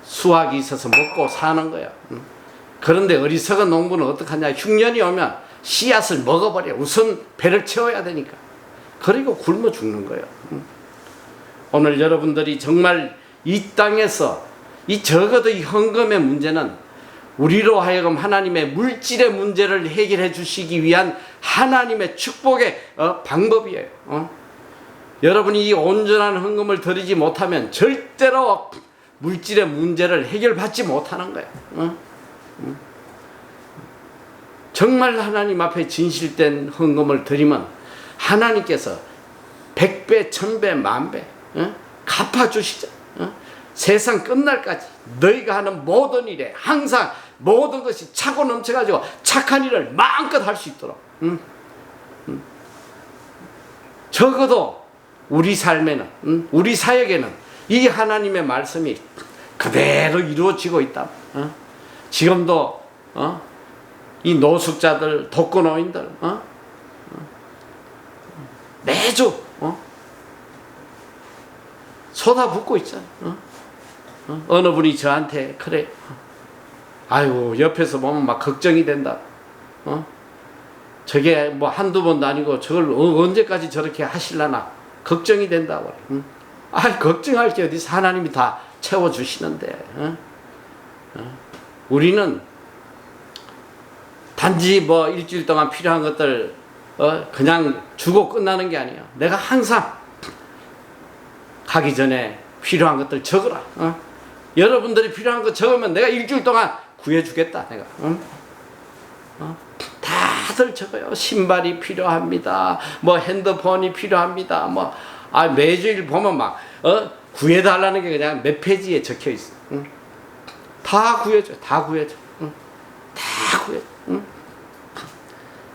수확이 있어서 먹고 사는 거야. 그런데 어리석은 농부는 어떻게 하냐, 흉년이 오면 씨앗을 먹어버려. 우선 배를 채워야 되니까. 그리고 굶어 죽는 거예요. 오늘 여러분들이 정말 이 땅에서 적어도 이 헌금의 문제는 우리로 하여금 하나님의 물질의 문제를 해결해 주시기 위한 하나님의 축복의 방법이에요. 여러분이 이 온전한 헌금을 드리지 못하면 절대로 물질의 문제를 해결받지 못하는 거예요. 정말 하나님 앞에 진실된 헌금을 드리면 하나님께서 100배, 1000배, 만배 갚아주시죠. 세상 끝날까지 너희가 하는 모든 일에 항상 모든 것이 차고 넘쳐가지고 착한 일을 마음껏 할 수 있도록 적어도 우리 삶에는 우리 사역에는 이 하나님의 말씀이 그대로 이루어지고 있다. 지금도 이 노숙자들, 독거노인들 매주 쏟아붓고 있잖아. 어느 분이 저한테 그래, 아이고 옆에서 보면 막 걱정이 된다. 저게 뭐 한두 번도 아니고 저걸 언제까지 저렇게 하실라나 걱정이 된다고. 걱정할 게 어디서, 하나님이 다 채워주시는데. 우리는 단지 뭐 일주일 동안 필요한 것들 그냥 주고 끝나는 게 아니야. 내가 항상 가기 전에 필요한 것들 적어라. 여러분들이 필요한 거 적으면 내가 일주일 동안 구해주겠다. 내가. 다들 적어요. 신발이 필요합니다. 뭐 핸드폰이 필요합니다. 뭐 매주일 보면 막 구해달라는 게 그냥 몇 페이지에 적혀 있어. 다 구해줘. 다 구해줘. 다 구해줘.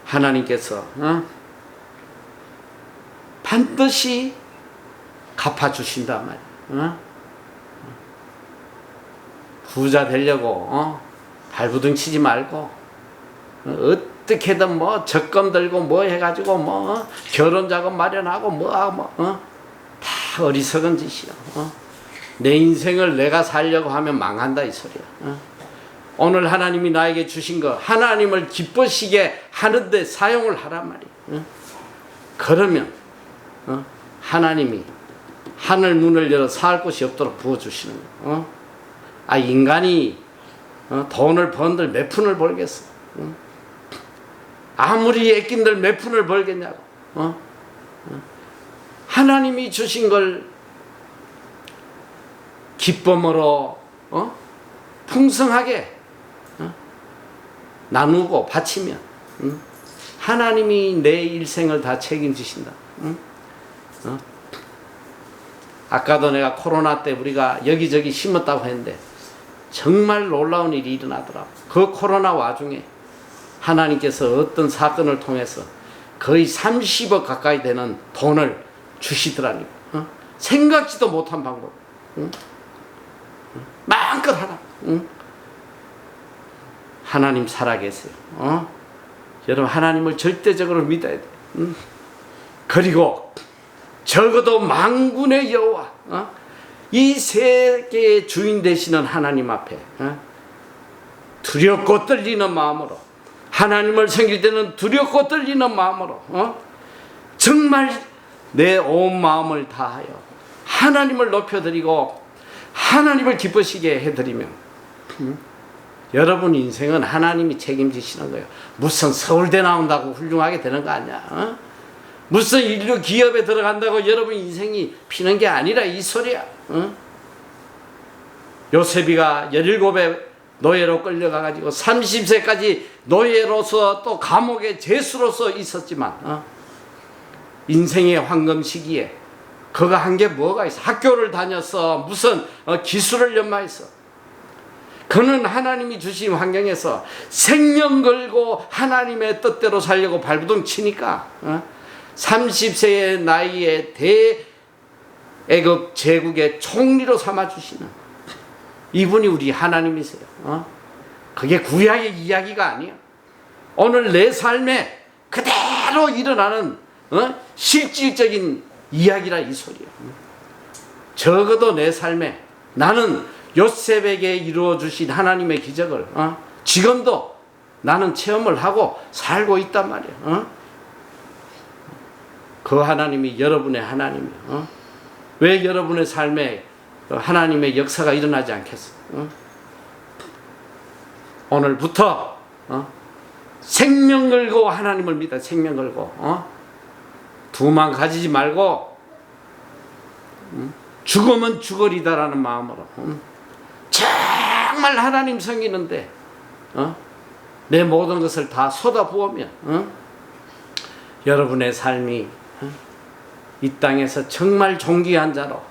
하나님께서 반드시 갚아주신단 말이야. 부자 되려고 발부둥 치지 말고 어떻게든 뭐 적금 들고 뭐 해가지고 뭐 결혼 자금 마련하고 다 어리석은 짓이야. 내 인생을 내가 살려고 하면 망한다 이 소리야. 오늘 하나님이 나에게 주신 거 하나님을 기쁘시게 하는데 사용을 하란 말이야. 그러면 하나님이 하늘 문을 열어 살 곳이 없도록 부어주시는 거야. 인간이 돈을 번들 몇 푼을 벌겠어. 아무리 애낀들 몇 푼을 벌겠냐고. 하나님이 주신 걸 기쁨으로 풍성하게 나누고 바치면 하나님이 내 일생을 다 책임지신다. 아까도 내가 코로나 때 우리가 여기저기 심었다고 했는데 정말 놀라운 일이 일어나더라고. 그 코로나 와중에 하나님께서 어떤 사건을 통해서 거의 30억 가까이 되는 돈을 주시더라니. 생각지도 못한 방법. 마음껏 하라. 하나님 살아계세요. 여러분 하나님을 절대적으로 믿어야 돼. 그리고 적어도 만군의 여호와, 이 세계의 주인 되시는 하나님 앞에 두렵고 떨리는 마음으로, 하나님을 섬길 때는 두렵고 떨리는 마음으로 정말 내 온 마음을 다하여 하나님을 높여드리고 하나님을 기쁘시게 해드리면 여러분 인생은 하나님이 책임지시는 거예요. 무슨 서울대 나온다고 훌륭하게 되는 거 아니야. 무슨 인류 기업에 들어간다고 여러분 인생이 피는 게 아니라 이 소리야. 요셉이가 17에 노예로 끌려가가지고 30세까지 노예로서 또 감옥의 죄수로서 있었지만 인생의 황금 시기에 그가 한 게 뭐가 있어? 학교를 다녀서 무슨 기술을 연마했어. 그는 하나님이 주신 환경에서 생명 걸고 하나님의 뜻대로 살려고 발부둥 치니까 30세의 나이에 대애굽 제국의 총리로 삼아주시는 이분이 우리 하나님이세요. 그게 구약의 이야기가 아니야. 오늘 내 삶에 그대로 일어나는 실질적인 이야기라 이 소리야. 적어도 내 삶에 나는 요셉에게 이루어 주신 하나님의 기적을 지금도 나는 체험을 하고 살고 있단 말이야. 그 하나님이 여러분의 하나님이야. 왜 여러분의 삶에 하나님의 역사가 일어나지 않겠어? 오늘부터 생명 걸고 하나님을 믿어. 생명 걸고 두만 가지지 말고 죽으면 죽으리다라는 마음으로 정말 하나님 섬기는데 내 모든 것을 다 쏟아부으면 여러분의 삶이 이 땅에서 정말 존귀한 자로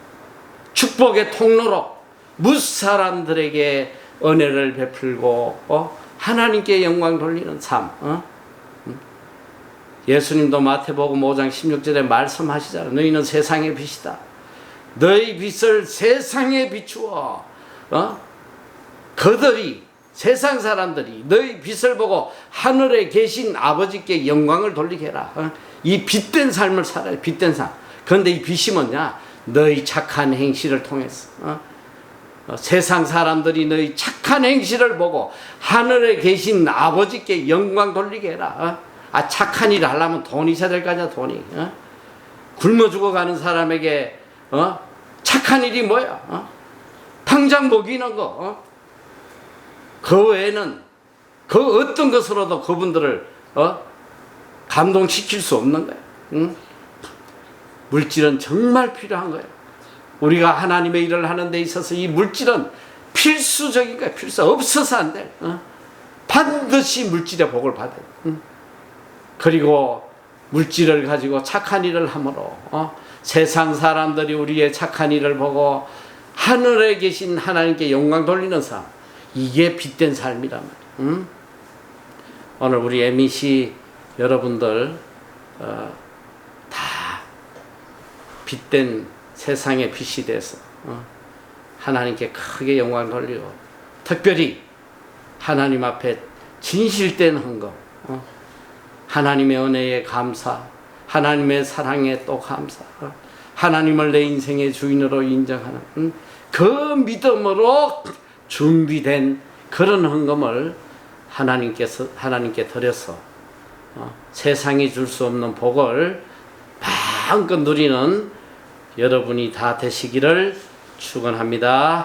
축복의 통로로 무사람들에게 은혜를 베풀고 하나님께 영광 돌리는 삶. 예수님도 마태복음 5장 16절에 말씀하시잖아요. 너희는 세상의 빛이다. 너희 빛을 세상에 비추어 그들이 세상 사람들이 너희 빛을 보고 하늘에 계신 아버지께 영광을 돌리게 해라. 이 빛된 삶을 살아요. 빛된 삶. 그런데 이 빛이 뭐냐? 너희 착한 행실을 통해서 세상 사람들이 너희 착한 행실을 보고 하늘에 계신 아버지께 영광 돌리게 해라. 착한 일을 하려면 돈이 있어야 될 거 아니야. 돈이. 굶어 죽어가는 사람에게 착한 일이 뭐야? 당장 먹이는 거. 그 외에는 그 어떤 것으로도 그분들을 감동시킬 수 없는 거야. 물질은 정말 필요한 거야. 우리가 하나님의 일을 하는 데 있어서 이 물질은 필수적인 거야. 필수. 없어서 안 돼. 반드시 물질의 복을 받아야 돼. 그리고 물질을 가지고 착한 일을 함으로 세상 사람들이 우리의 착한 일을 보고 하늘에 계신 하나님께 영광 돌리는 삶. 이게 빛된 삶이란 말이야. 오늘 우리 MEC 여러분들 다 빛된 세상의 빛이 돼서 하나님께 크게 영광 돌리고 특별히 하나님 앞에 진실된 헌금, 하나님의 은혜에 감사, 하나님의 사랑에 또 감사, 하나님을 내 인생의 주인으로 인정하는 그 믿음으로 준비된 그런 헌금을 하나님께 드려서 세상이 줄 수 없는 복을 마음껏 누리는 여러분이 다 되시기를 축원합니다.